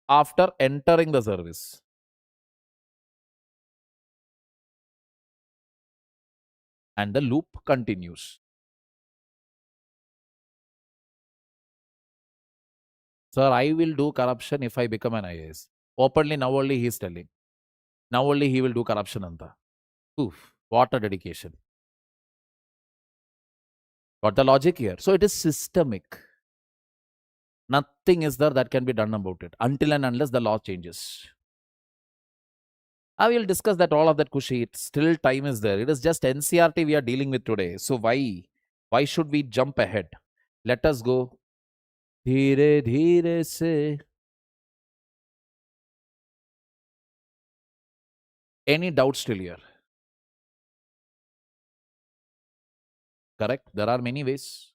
after entering the service, and the loop continues. Sir, I will do corruption if I become an IAS. Openly, now only he is telling. Now only he will do corruption. Anta. Oof, what a dedication. Got the logic here? So it is systemic. Nothing is there that can be done about it until and unless the law changes. I will discuss that all of that, Kushi. Still time is there. It is just NCRT we are dealing with today. So why should we jump ahead? Let us go. Dheere dheere se. Any doubts till here? Correct. There are many ways.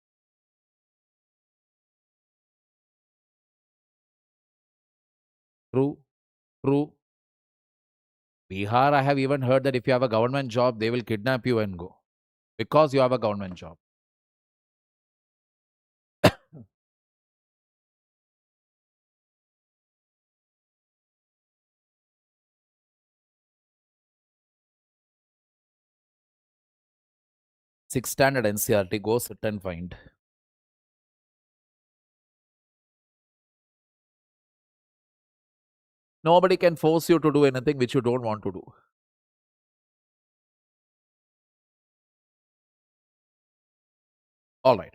True. True. Bihar, I have even heard that if you have a government job, they will kidnap you and go because you have a government job. Sixth standard NCRT, go sit and find. Nobody can force you to do anything which you don't want to do. All right.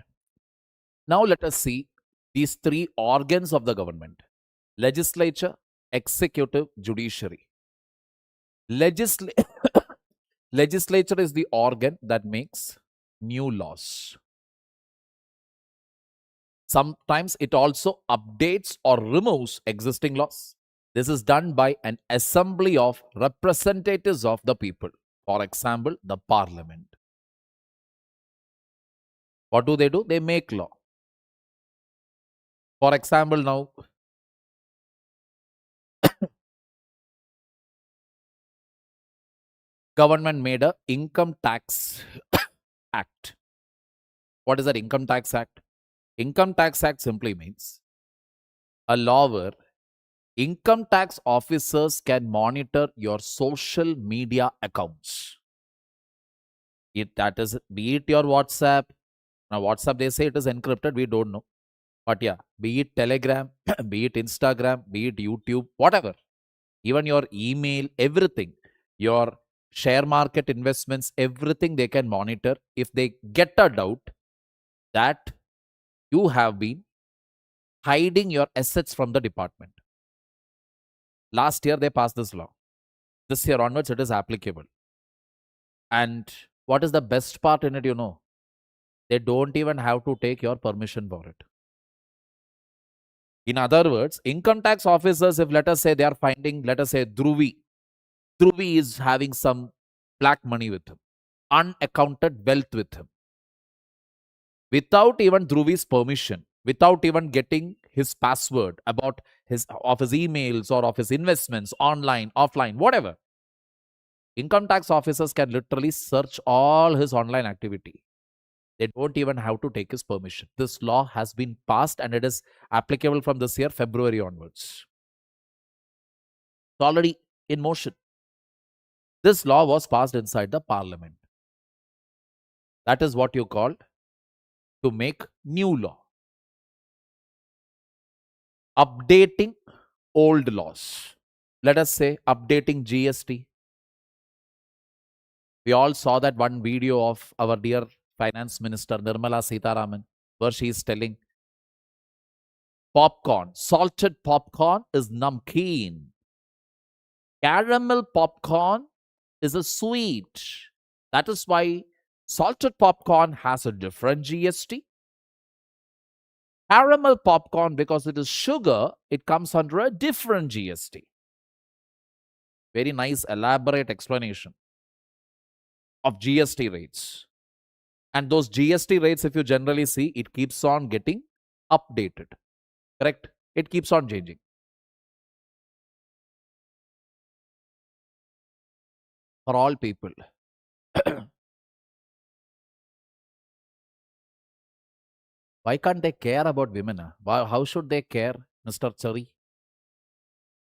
Now let us see these three organs of the government: legislature, executive, judiciary. Legislature is the organ that makes new laws. Sometimes it also updates or removes existing laws. This is done by an assembly of representatives of the people. For example, the parliament. What do? They make law. For example, now, government made a income tax act. What is that income tax act? Income tax act simply means a law where income tax officers can monitor your social media accounts. That is, be it your WhatsApp. Now, WhatsApp, they say it is encrypted. We don't know. But yeah, be it Telegram, be it Instagram, be it YouTube, whatever. Even your email, everything. Your share market investments, everything they can monitor. If they get a doubt that you have been hiding your assets from the department. Last year, they passed this law. This year onwards, it is applicable. And what is the best part in it, you know? They don't even have to take your permission for it. In other words, income tax officers, if let us say they are finding, let us say Dhruvi is having some black money with him, unaccounted wealth with him. Without even Dhruvi's permission, without even getting his password about his emails or of his investments, online, offline, whatever. Income tax officers can literally search all his online activity. They don't even have to take his permission. This law has been passed and it is applicable from this year, February onwards. It's already in motion. This law was passed inside the parliament. That is what you call to make new law. Updating old laws. Let us say updating GST. We all saw that one video of our dear Finance Minister Nirmala Sitharaman, where she is telling popcorn, salted popcorn is namkeen. Caramel popcorn is a sweet. That is why salted popcorn has a different GST. Caramel popcorn, because it is sugar, it comes under a different GST. Very nice, elaborate explanation of GST rates. And those GST rates, if you generally see, it keeps on getting updated. Correct? It keeps on changing. For all people. Why can't they care about women? How should they care, Mr. Cherry?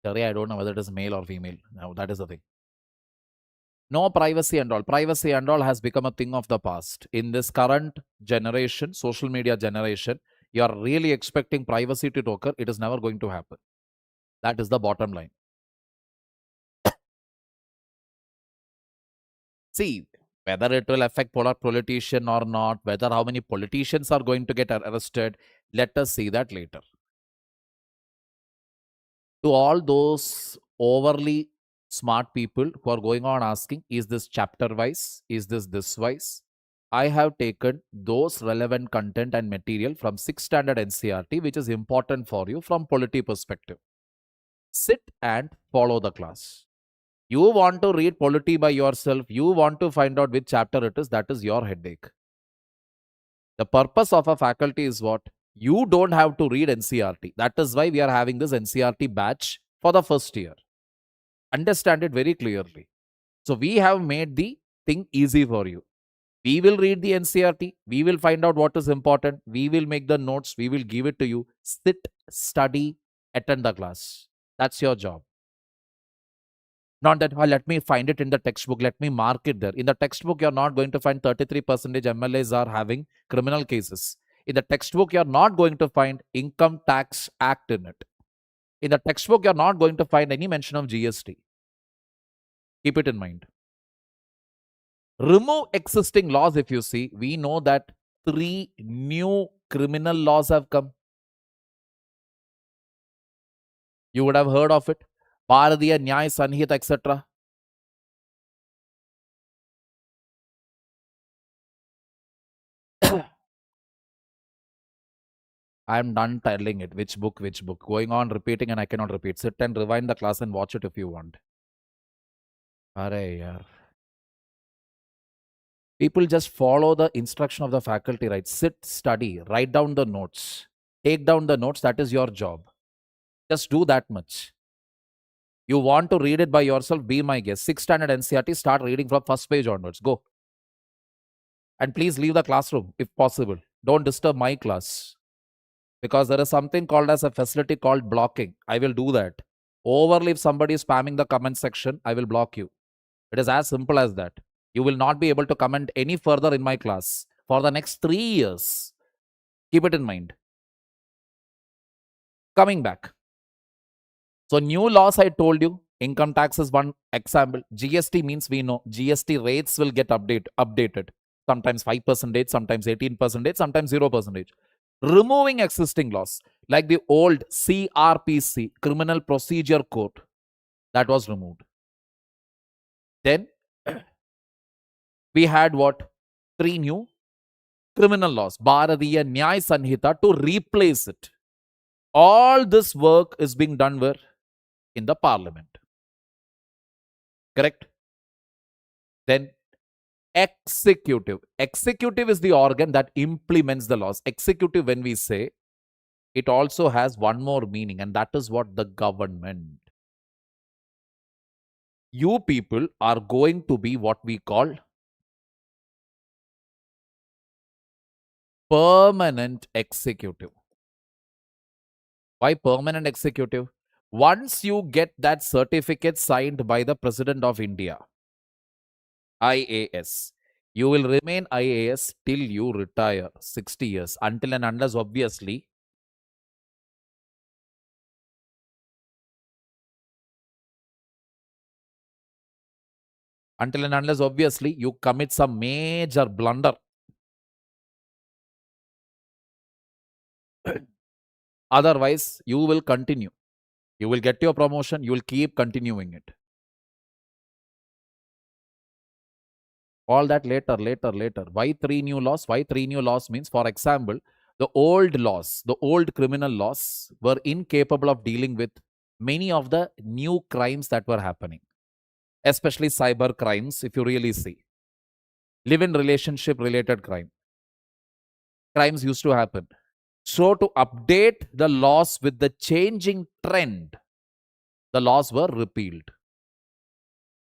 Cherry, I don't know whether it is male or female. Now, that is the thing. No privacy and all. Privacy and all has become a thing of the past. In this current generation, social media generation, you are really expecting privacy to occur. It is never going to happen. That is the bottom line. See, whether it will affect politician or not, whether how many politicians are going to get arrested, let us see that later. To all those overly smart people who are going on asking, is this chapter wise? Is this wise? I have taken those relevant content and material from 6th standard NCRT, which is important for you from polity perspective. Sit and follow the class. You want to read polity by yourself, you want to find out which chapter it is, that is your headache. The purpose of a faculty is what? You don't have to read NCRT. That is why we are having this NCRT batch for the first year. Understand it very clearly. So we have made the thing easy for you. We will read the NCRT. We will find out what is important. We will make the notes. We will give it to you. Sit, study, attend the class. That's your job. Not that, let me find it in the textbook. Let me mark it there. In the textbook, you're not going to find 33% MLAs are having criminal cases. In the textbook, you're not going to find Income Tax Act in it. In the textbook, you're not going to find any mention of GST. Keep it in mind. Remove existing laws. If you see, we know that 3 new criminal laws have come. You would have heard of it. Bharatiya Nyaya Sanhita, etc. I am done telling it. Which book, which book. Going on repeating and I cannot repeat. Sit and rewind the class and watch it if you want. Arey yaar. People just follow the instruction of the faculty, right? Sit, study, write down the notes. Take down the notes. That is your job. Just do that much. You want to read it by yourself, be my guest. 6th standard NCRT, start reading from first page onwards. Go. And please leave the classroom if possible. Don't disturb my class. Because there is something called as a facility called blocking. I will do that. Overly, if somebody is spamming the comment section, I will block you. It is as simple as that. You will not be able to comment any further in my class for the next 3 years. Keep it in mind. Coming back. So new laws, I told you, income tax is one example. GST means we know GST rates will get updated. Sometimes 5%, sometimes 18%, sometimes 0%. Removing existing laws like the old CRPC, Criminal Procedure Code, that was removed. Then we had what? 3 new criminal laws, Bharatiya Nyaya Sanhita, to replace it. All this work is being done where? In the parliament. Correct? Then executive. Executive is the organ that implements the laws. Executive, when we say, it also has one more meaning, and that is what? The government. You people are going to be what we call permanent executive. Why permanent executive? Once you get that certificate signed by the President of India, IAS, you will remain IAS till you retire, 60 years, until and unless, obviously, you commit some major blunder. Otherwise, you will continue. You will get your promotion. You will keep continuing it. All that later. Why 3 new laws? Why 3 new laws means, for example, the old laws, the old criminal laws were incapable of dealing with many of the new crimes that were happening, especially cyber crimes, if you really see. Live-in relationship related crime. crimes used to happen. So to update the laws with the changing trend, the laws were repealed.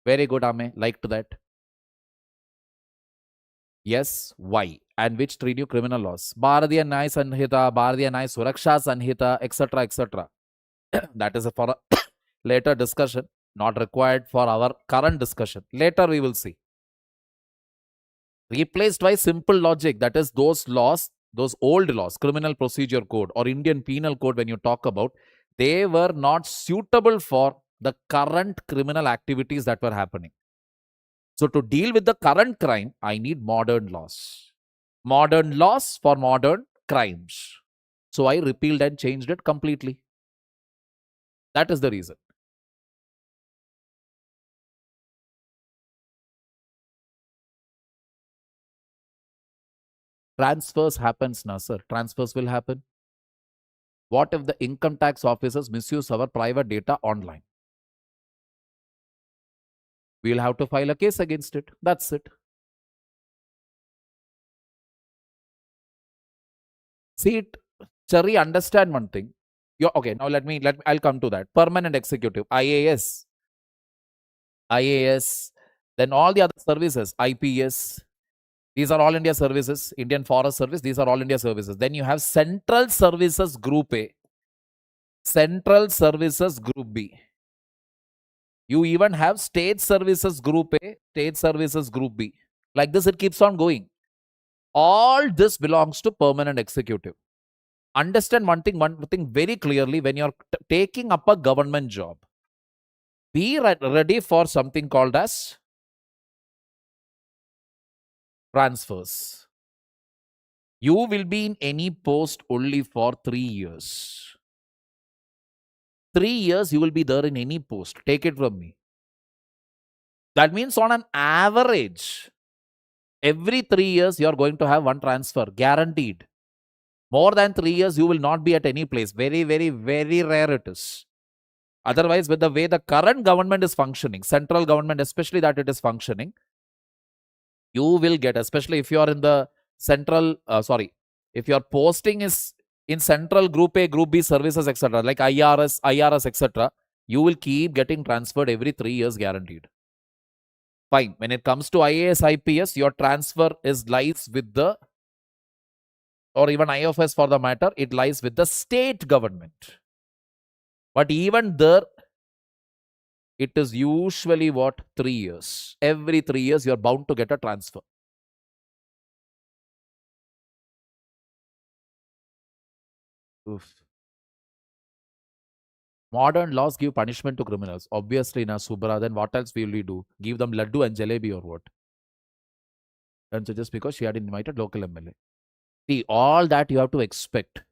Very good, Ame. Liked that. Yes, why? And which three new criminal laws? Bharatiya Nyaya Sanhita, Bharatiya Nyaya Suraksha Sanhita, etc., etc. That is for a later discussion, not required for our current discussion. Later we will see. Replaced by simple logic, that is those laws, those old laws, criminal procedure code or Indian penal code, when you talk about, they were not suitable for the current criminal activities that were happening. So to deal with the current crime, I need modern laws. Modern laws for modern crimes. So I repealed and changed it completely. That is the reason. Transfers happens, na sir. Transfers will happen. What if the income tax officers misuse our private data online? We'll have to file a case against it. That's it. See it, Cherry, understand one thing. Okay, now I'll come to that. Permanent executive, IAS, then all the other services, IPS, these are all India services, Indian Forest Service, these are all India services. Then you have Central Services Group A, Central Services Group B. You even have State Services Group A, State Services Group B. Like this, it keeps on going. All this belongs to permanent executive. Understand one thing very clearly. When you're taking up a government job, be ready for something called as transfers. You will be in any post only for 3 years. 3 years you will be there in any post. Take it from me. That means on an average, every 3 years you are going to have one transfer, guaranteed. More than 3 years, you will not be at any place. Very, very, very rare it is. Otherwise, with the way the current government is functioning, central government especially, that it is functioning, you will get, especially if you are in the central, if your posting is in central group A, group B services, etc., like IRS, etc., you will keep getting transferred every 3 years guaranteed. Fine. When it comes to IAS, IPS, your transfer lies with the, or even IFS for the matter, it lies with the state government. But even there, it is usually what? 3 years. Every 3 years, you are bound to get a transfer. Oof. Modern laws give punishment to criminals. Obviously, na Subra, then what else will we do? Give them laddu and jalebi or what? And so just because she had invited local MLA. See, all that you have to expect.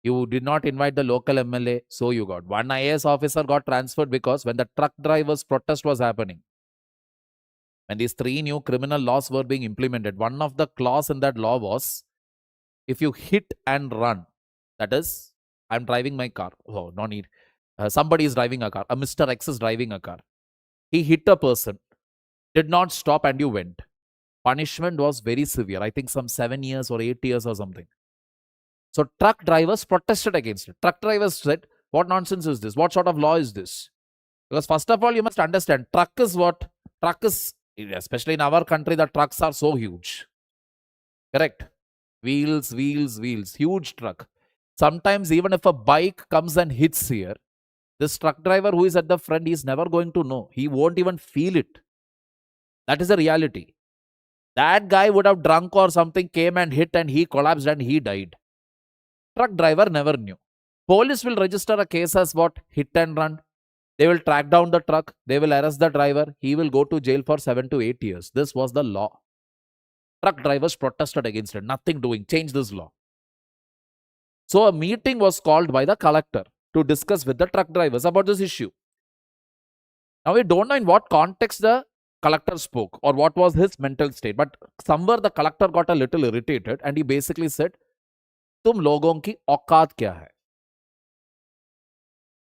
You did not invite the local MLA, so you got. One IAS officer got transferred because when the truck drivers' protest was happening, when these 3 new criminal laws were being implemented, one of the clause in that law was, if you hit and run, that is, I'm driving my car. Oh, no need. Somebody is driving a car. A Mr. X is driving a car. He hit a person, did not stop, and you went. Punishment was very severe. I think some 7 years or 8 years or something. So truck drivers protested against it. Truck drivers said, what nonsense is this? What sort of law is this? Because first of all, you must understand, truck is what? Truck is, especially in our country, the trucks are so huge. Correct? Wheels, huge truck. Sometimes even if a bike comes and hits here, this truck driver who is at the front, he is never going to know. He won't even feel it. That is the reality. That guy would have drunk or something, came and hit and he collapsed and he died. Truck driver never knew. Police will register a case as what? Hit and run. They will track down the truck. They will arrest the driver. He will go to jail for 7 to 8 years. This was the law. Truck drivers protested against it. Nothing doing. Change this law. So a meeting was called by the collector to discuss with the truck drivers about this issue. Now we don't know in what context the collector spoke or what was his mental state. But somewhere the collector got a little irritated and he basically said, तुम लोगों की औकात क्या है?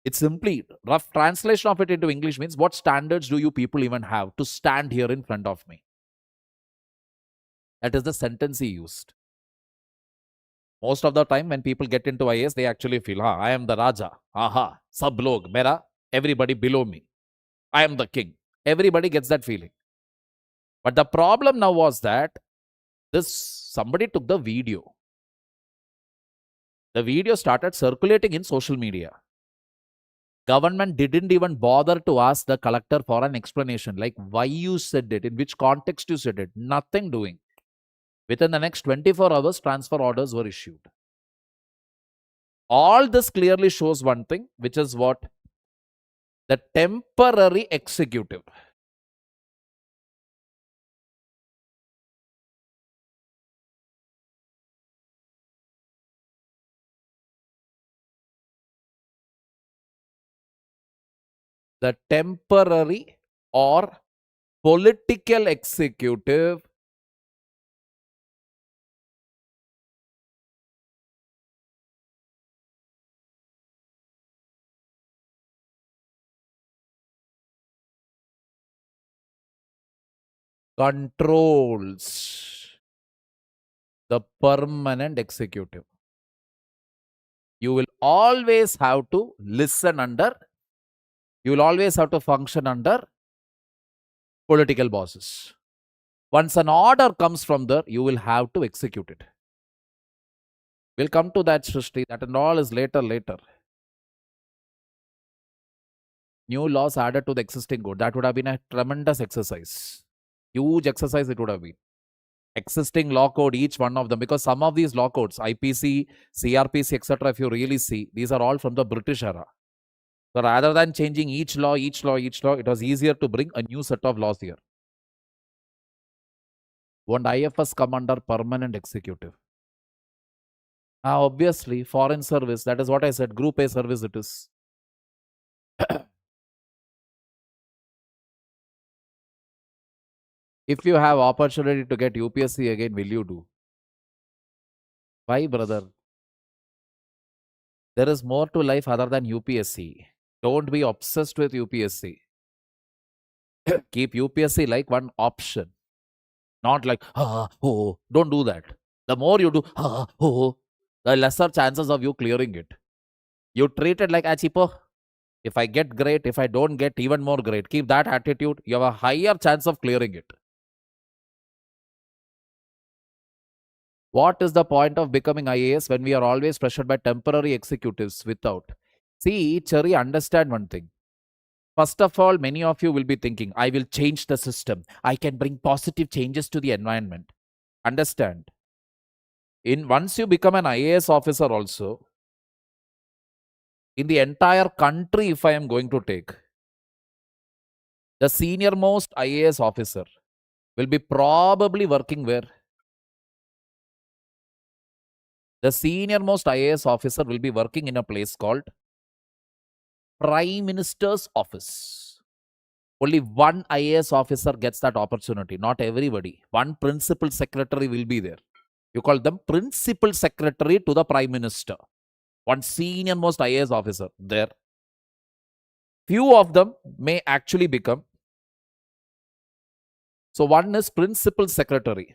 It's simply, rough translation of it into English means, what standards do you people even have to stand here in front of me? That is the sentence he used. Most of the time when people get into IAS, they actually feel, I am the Raja. Aha, sab log, mera, everybody below me. I am the king. Everybody gets that feeling. But the problem now was that somebody took the video. The video started circulating in social media. Government didn't even bother to ask the collector for an explanation, like why you said it, in which context you said it. Nothing doing. Within the next 24 hours, transfer orders were issued. All this clearly shows one thing, which is what? The temporary executive. The temporary or political executive controls the permanent executive. You will always have to listen under, you will always have to function under political bosses. Once an order comes from there, you will have to execute it. We'll come to that, Srishti. That and all is later. New laws added to the existing code. That would have been a tremendous exercise. Huge exercise it would have been. Existing law code, each one of them, because some of these law codes, IPC, CRPC, etc., if you really see, these are all from the British era. So rather than changing each law, it was easier to bring a new set of laws here. Won't IFS come under permanent executive? Obviously, foreign service, that is what I said, Group A service it is. If you have opportunity to get UPSC again, will you do? Why, brother? There is more to life other than UPSC. Don't be obsessed with UPSC. Keep UPSC like one option. Not like, don't do that. The more you do, the lesser chances of you clearing it. You treat it like, cheapo. If I get great, if I don't get even more great, keep that attitude. You have a higher chance of clearing it. What is the point of becoming IAS when we are always pressured by temporary executives without? See, Cherry, understand one thing. First of all, many of you will be thinking, I will change the system. I can bring positive changes to the environment. Understand. Once you become an IAS officer also, in the entire country, if I am going to take, the senior most IAS officer will be probably working where? The senior most IAS officer will be working in a place called Prime Minister's office. Only one IAS officer gets that opportunity, not everybody. One principal secretary will be there. You call them principal secretary to the Prime Minister. One senior most IAS officer there. Few of them may actually become. So one is principal secretary.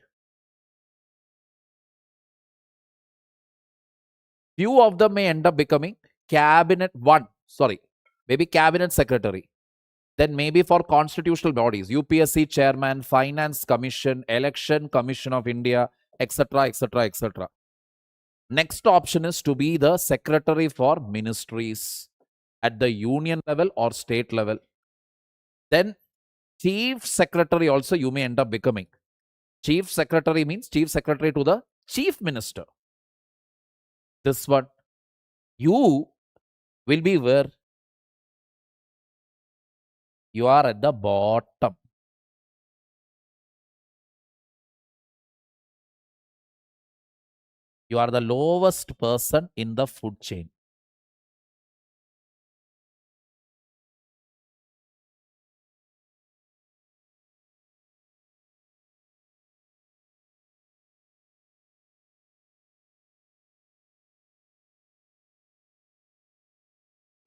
Few of them may end up becoming cabinet secretary. Then maybe for constitutional bodies, UPSC chairman, finance commission, election commission of India, etc. Next option is to be the secretary for ministries at the union level or state level. Then chief secretary also you may end up becoming. Chief secretary means chief secretary to the chief minister. This one, you will be where? You are at the bottom. You are the lowest person in the food chain.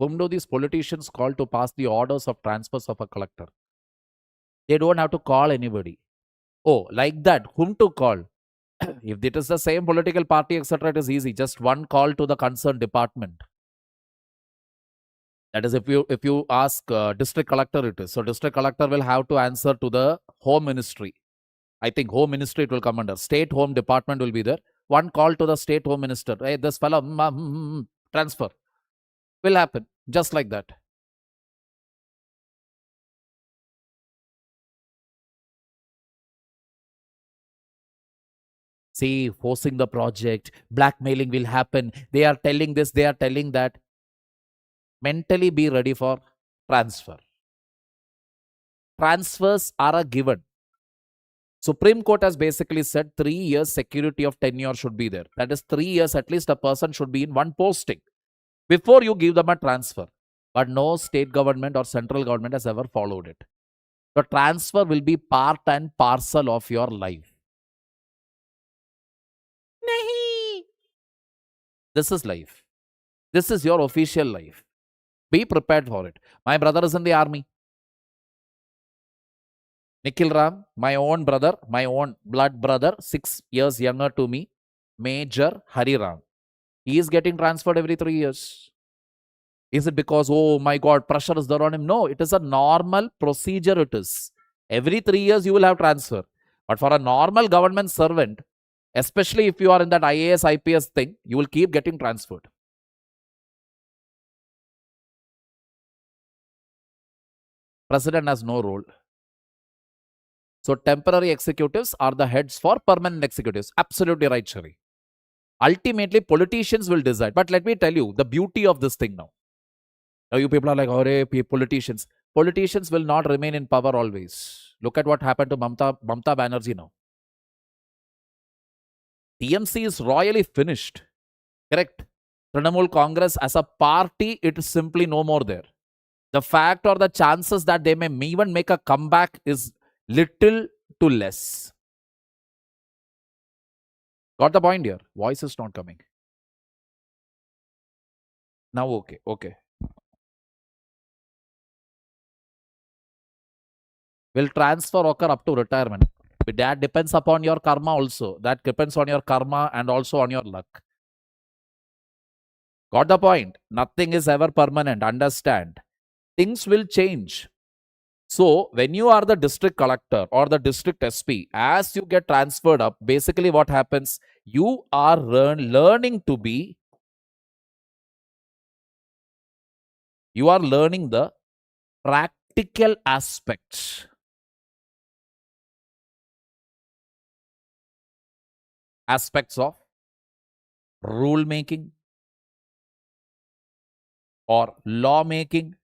Whom do these politicians call to pass the orders of transfers of a collector? They don't have to call anybody. Oh, like that. Whom to call? If it is the same political party, etc., it is easy. Just one call to the concerned department. That is, if you ask district collector, it is. So district collector will have to answer to the home ministry. I think home ministry it will come under. State home department will be there. One call to the state home minister. Hey, this fellow, transfer. Will happen. Just like that. See, forcing the project, blackmailing will happen. They are telling this, they are telling that. Mentally be ready for transfer. Transfers are a given. Supreme Court has basically said 3 years security of tenure should be there. That is 3 years at least a person should be in one posting before you give them a transfer. But no state government or central government has ever followed it. The transfer will be part and parcel of your life. Nahi. This is life. This is your official life. Be prepared for it. My brother is in the army. Nikhil Ram, my own brother, my own blood brother, 6 years younger to me, Major Hari Ram. He is getting transferred every 3 years. Is it because, oh my God, pressure is there on him? No, it is a normal procedure. It is. Every 3 years you will have transfer. But for a normal government servant, especially if you are in that IAS, IPS thing, you will keep getting transferred. President has no role. So temporary executives are the heads for permanent executives. Absolutely right, Shari. Ultimately, politicians will decide. But let me tell you the beauty of this thing now. Now you people are like, oh, politicians. Politicians will not remain in power always. Look at what happened to Mamta Banerjee now. TMC is royally finished. Correct. Trinamool Congress as a party, it is simply no more there. The fact or the chances that they may even make a comeback is little to less. Got the point here? Voice is not coming. Now, okay. Will transfer occur up to retirement? But that depends upon your karma also. That depends on your karma and also on your luck. Got the point? Nothing is ever permanent. Understand? Things will change. So, when you are the district collector or the district SP, as you get transferred up, basically what happens? You are learning to be, you are learning the practical aspects. Aspects of rule making or law making,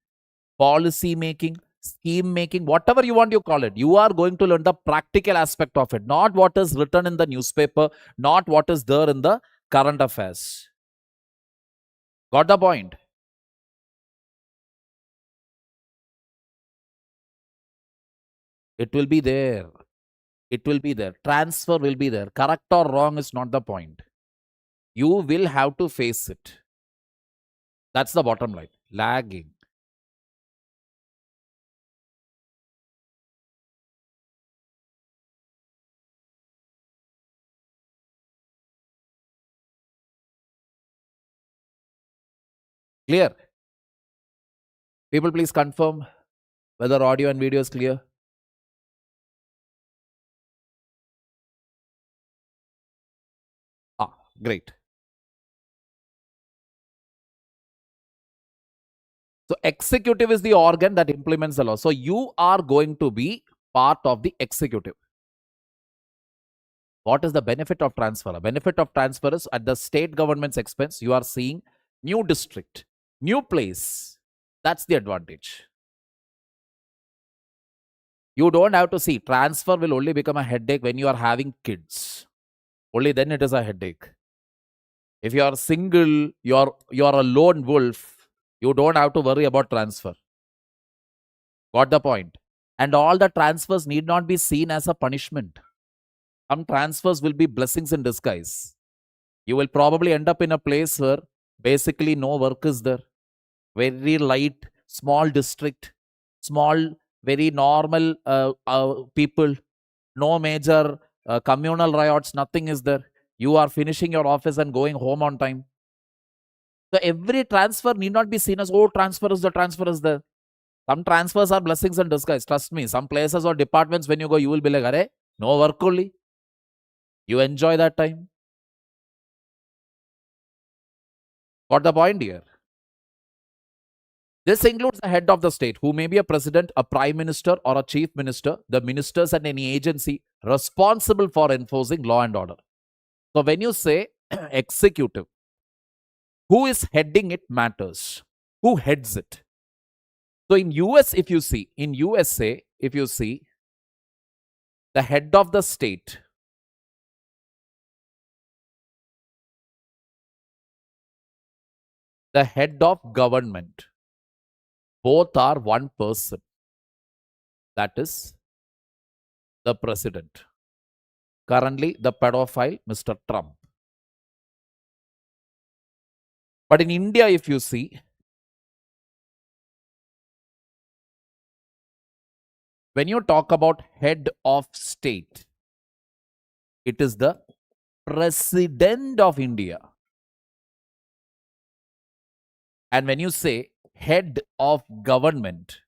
policy making, scheme making, whatever you want you call it. You are going to learn the practical aspect of it, not what is written in the newspaper, not what is there in the current affairs. Got the point? It will be there. It will be there. Transfer will be there. Correct or wrong is not the point. You will have to face it. That's the bottom line. Lagging. Clear? People, please confirm whether audio and video is clear. Great. So executive is the organ that implements the law. So you are going to be part of the executive. What is the benefit of transfer? A benefit of transfer is at the state government's expense, you are seeing new district, new place. That's the advantage. You don't have to see. Transfer will only become a headache when you are having kids. Only then it is a headache. If you are single, you are a lone wolf, you don't have to worry about transfer. Got the point? And all the transfers need not be seen as a punishment. Some transfers will be blessings in disguise. You will probably end up in a place where basically no work is there. Very light, small district, small, very normal people, no major communal riots, nothing is there. You are finishing your office and going home on time. So every transfer need not be seen as, oh, transfer is the. Some transfers are blessings in disguise. Trust me. Some places or departments, when you go, you will be like, Arey, no work only. You enjoy that time. Got the point here? This includes the head of the state, who may be a president, a prime minister, or a chief minister, the ministers and any agency responsible for enforcing law and order. So when you say executive, who is heading it matters. Who heads it? So in US, if you see, in USA, if you see, the head of the state, the head of government, both are one person. That is the president. Currently, the pedophile, Mr. Trump. But in India, if you see, when you talk about head of state, it is the president of India. And when you say head of government,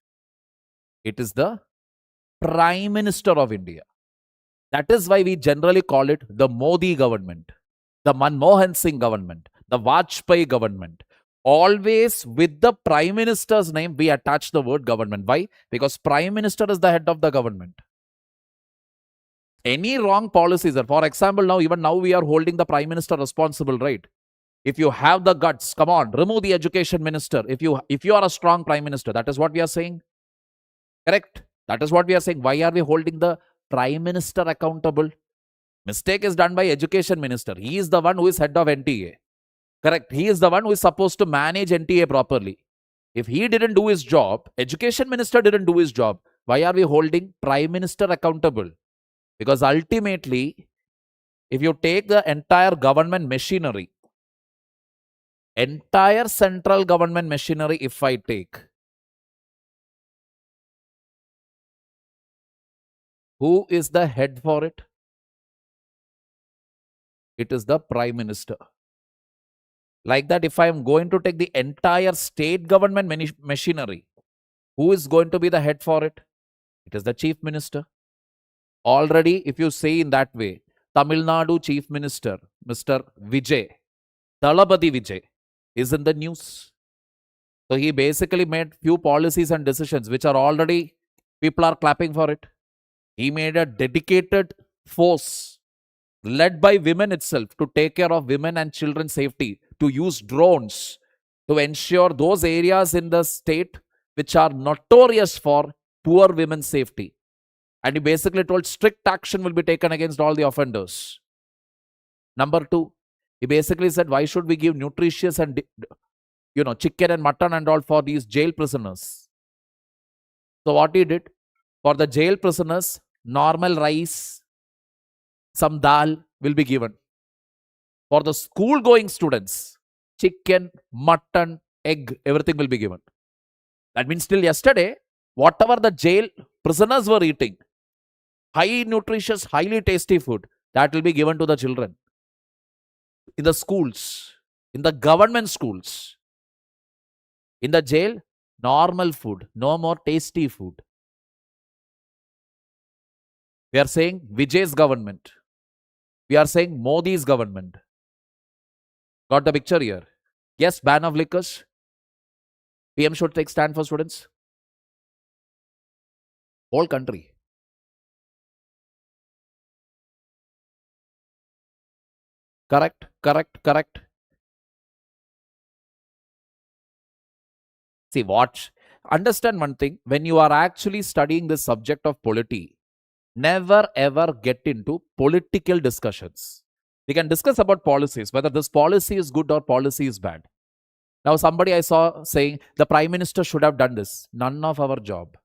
it is the prime minister of India. That is why we generally call it the Modi government, the Manmohan Singh government, the Vajpayee government. Always with the prime minister's name, we attach the word government. Why? Because prime minister is the head of the government. Any wrong policies, for example, even now we are holding the prime minister responsible, right? If you have the guts, come on, remove the education minister. If you are a strong prime minister, that is what we are saying. Correct? That is what we are saying. Why are we holding the prime minister accountable? Mistake is done by education minister. He is the one who is head of NTA. Correct? He is the one who is supposed to manage NTA properly. If he didn't do his job, education minister didn't do his job, why are we holding prime minister accountable? Because ultimately, if you take the entire government machinery, entire central government machinery, if I take, who is the head for it? It is the prime minister. Like that, if I am going to take the entire state government machinery, who is going to be the head for it? It is the chief minister. Already, if you say in that way, Tamil Nadu chief minister, Mr. Vijay, Talabadi Vijay, is in the news. So he basically made few policies and decisions which are already, people are clapping for it. He made a dedicated force led by women itself to take care of women and children's safety, to use drones to ensure those areas in the state which are notorious for poor women's safety. And he basically told strict action will be taken against all the offenders. Number two, he basically said, why should we give nutritious and chicken and mutton and all for these jail prisoners? So what he did, for the jail prisoners, normal rice, some dal will be given. For the school going students, chicken, mutton, egg, everything will be given. That means till yesterday, whatever the jail prisoners were eating, high nutritious, highly tasty food, that will be given to the children. In the schools, in the government schools, in the jail, normal food, no more tasty food. We are saying Vijay's government. We are saying Modi's government. Got the picture here? Yes, ban of liquors. PM should take stand for students. Whole country. Correct, correct, correct. See, watch. Understand one thing. When you are actually studying this subject of polity, never ever get into political discussions. We can discuss about policies, whether this policy is good or policy is bad. Now, somebody I saw saying the prime minister should have done this. None of our job.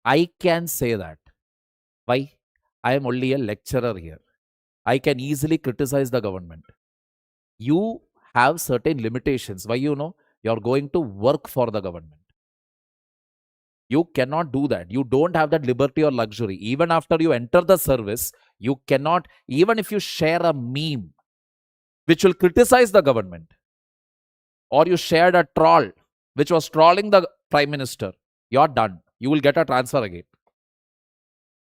I can say that. Why? I am only a lecturer here. I can easily criticize the government. You have certain limitations. Why? You're going to work for the government. You cannot do that. You don't have that liberty or luxury. Even after you enter the service, you cannot, even if you share a meme which will criticize the government, or you shared a troll which was trolling the prime minister, you're done. You will get a transfer again.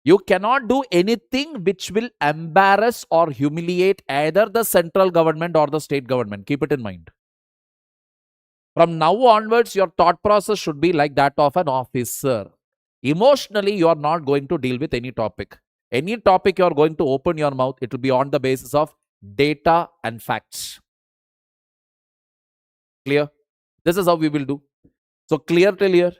You cannot do anything which will embarrass or humiliate either the central government or the state government. Keep it in mind. From now onwards, your thought process should be like that of an officer. Emotionally, you are not going to deal with any topic. Any topic you are going to open your mouth, it will be on the basis of data and facts. Clear? This is how we will do. So clear till here.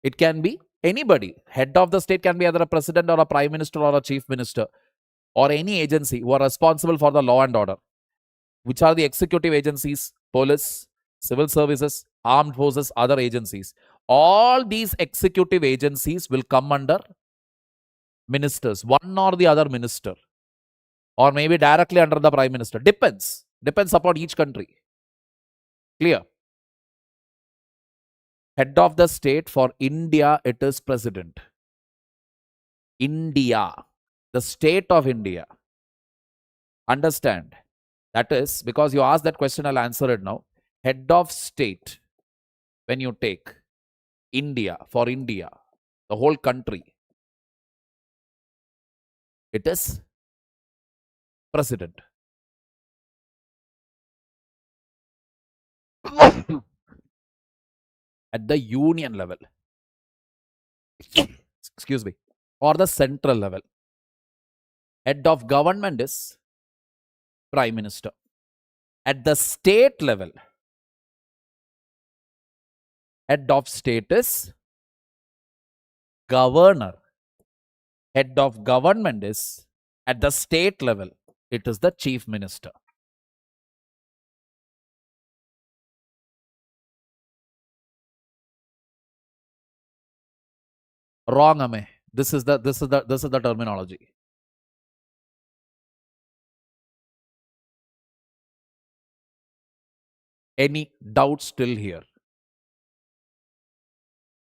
It can be anybody. Head of the state can be either a president or a prime minister or a chief minister or any agency who are responsible for the law and order. Which are the executive agencies? Police, civil services, armed forces, other agencies. All these executive agencies will come under ministers, one or the other minister, or maybe directly under the prime minister. Depends upon each country. Clear? Head of the state for India, it is president. India, the state of India. Understand? That is, because you asked that question, I'll answer it now. Head of state, when you take India, for India, the whole country, it is president. At the union level, excuse me, or the central level, head of government is prime minister. At the state level, head of state is governor. Head of government is, at the state level, it is the chief minister. Wrong, Ame. This is the terminology. Any doubts still here?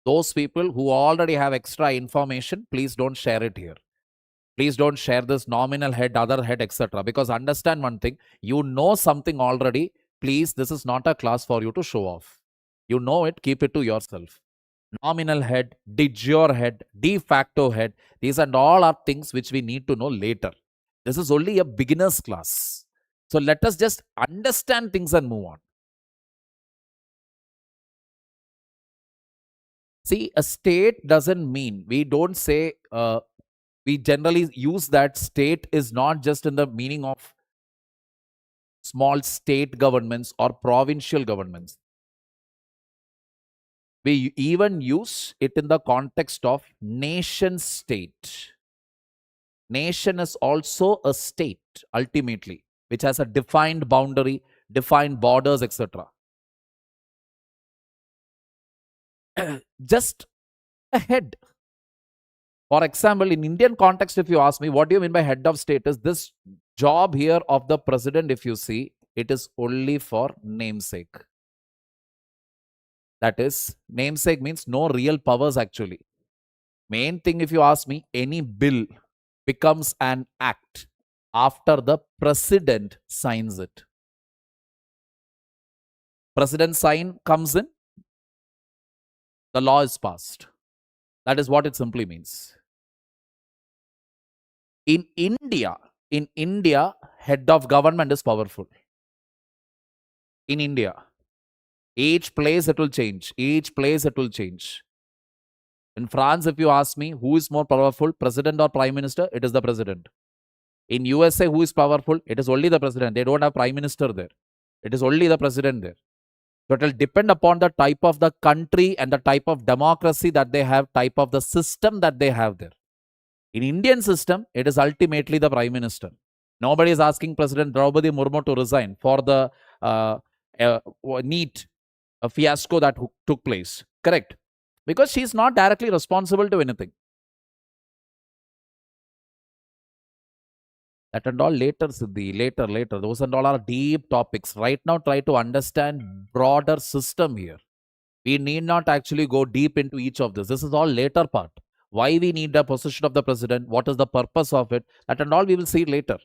Those people who already have extra information, please don't share it here. Please don't share this nominal head, other head, etc. Because understand one thing, you know something already. Please, this is not a class for you to show off. You know it, keep it to yourself. Nominal head, de jure head, de facto head, these and all are things which we need to know later. This is only a beginner's class. So let us just understand things and move on. See, a state doesn't mean, we don't say, we generally use that state is not just in the meaning of small state governments or provincial governments. We even use it in the context of nation state. Nation is also a state, ultimately, which has a defined boundary, defined borders, etc. Just a head. For example, in Indian context, if you ask me, what do you mean by head of state? Is this job here of the president, if you see, it is only for namesake. That is, namesake means no real powers actually. Main thing, if you ask me, any bill becomes an act after the president signs it. President sign comes in, the law is passed. That is what it simply means. In India, head of government is powerful. In India, each place it will change. Each place it will change. In France, if you ask me, who is more powerful, president or prime minister? It is the president. In USA, who is powerful? It is only the president. They don't have prime minister there. It is only the president there. So it will depend upon the type of the country and the type of democracy that they have, type of the system that they have there. In Indian system, it is ultimately the prime minister. Nobody is asking President Draupadi Murmu to resign for the NEET fiasco that took place. Correct? Because she is not directly responsible to anything. That and all later, Siddhi, later. Those and all are deep topics. Right now, try to understand broader system here. We need not actually go deep into each of this. This is all later part. Why we need the position of the president, what is the purpose of it, that and all we will see later.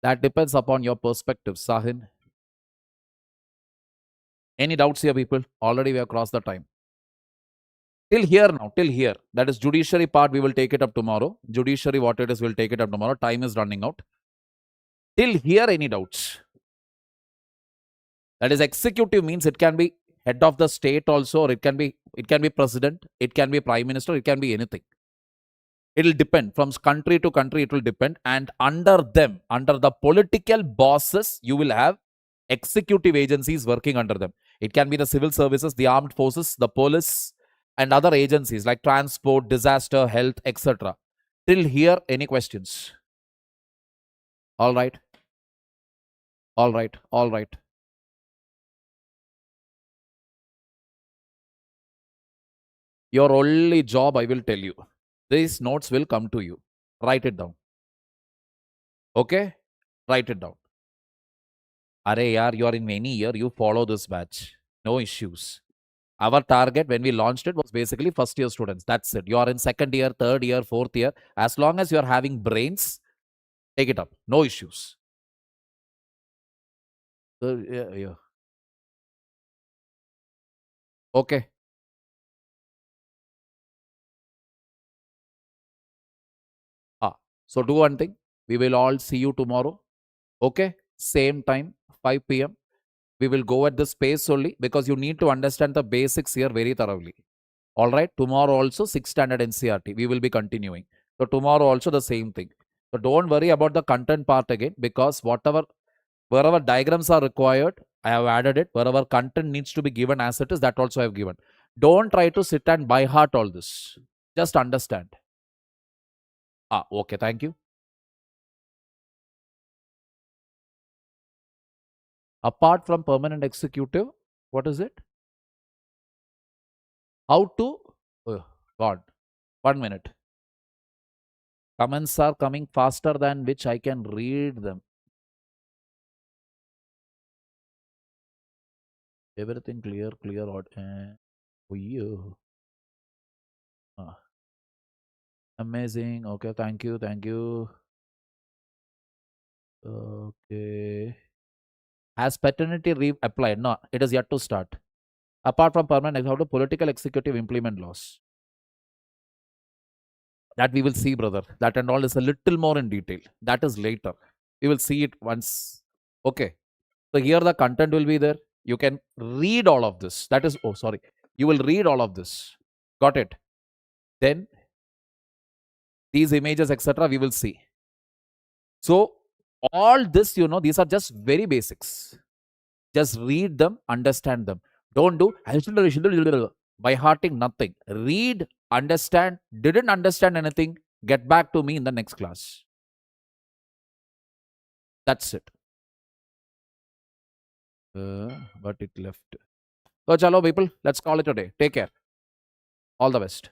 That depends upon your perspective, Sahin. Any doubts here, people? Already we have crossed the time. Till here now, till here. That is judiciary part, we will take it up tomorrow. Judiciary, what it is, we'll take it up tomorrow. Time is running out. Till here, any doubts? That is executive means it can be head of the state also, or it can be president, it can be prime minister, it can be anything. It will depend from country to country, it will depend. And under them, under the political bosses, you will have executive agencies working under them. It can be the civil services, the armed forces, the police, and other agencies like transport, disaster, health, etc. Till here, any questions? All right. All right. All right. Your only job, I will tell you. These notes will come to you. Write it down. Okay? Write it down. Are yaar, you are in any year, you follow this batch. No issues. Our target when we launched it was basically first year students. That's it. You are in second year, third year, fourth year. As long as you are having brains, take it up. No issues. Yeah. Okay. So do one thing. We will all see you tomorrow. Okay. Same time, 5 p.m. We will go at this pace only because you need to understand the basics here very thoroughly. All right. Tomorrow also 6th standard NCRT. We will be continuing. So tomorrow also the same thing. So don't worry about the content part again because wherever diagrams are required, I have added it. Wherever content needs to be given as it is, that also I have given. Don't try to sit and by heart all this. Just understand. Okay. Thank you. Apart from permanent executive, what is it? How to? Oh, God. 1 minute. Comments are coming faster than which I can read them. Everything clear. Oh, you. Amazing. Okay. Thank you. Okay. Has paternity leave applied? No, it is yet to start. Apart from permanent, how do political executive implement laws? That we will see, brother. That and all is a little more in detail. That is later. We will see it once. Okay. So here the content will be there. You can read all of this. That is, you will read all of this. Got it? Then these images, etc., we will see. So all this, these are just very basics. Just read them, understand them. Don't do by hearting nothing. Read, understand, didn't understand anything, get back to me in the next class. That's it. But it left. So, chalo, people, let's call it a day. Take care. All the best.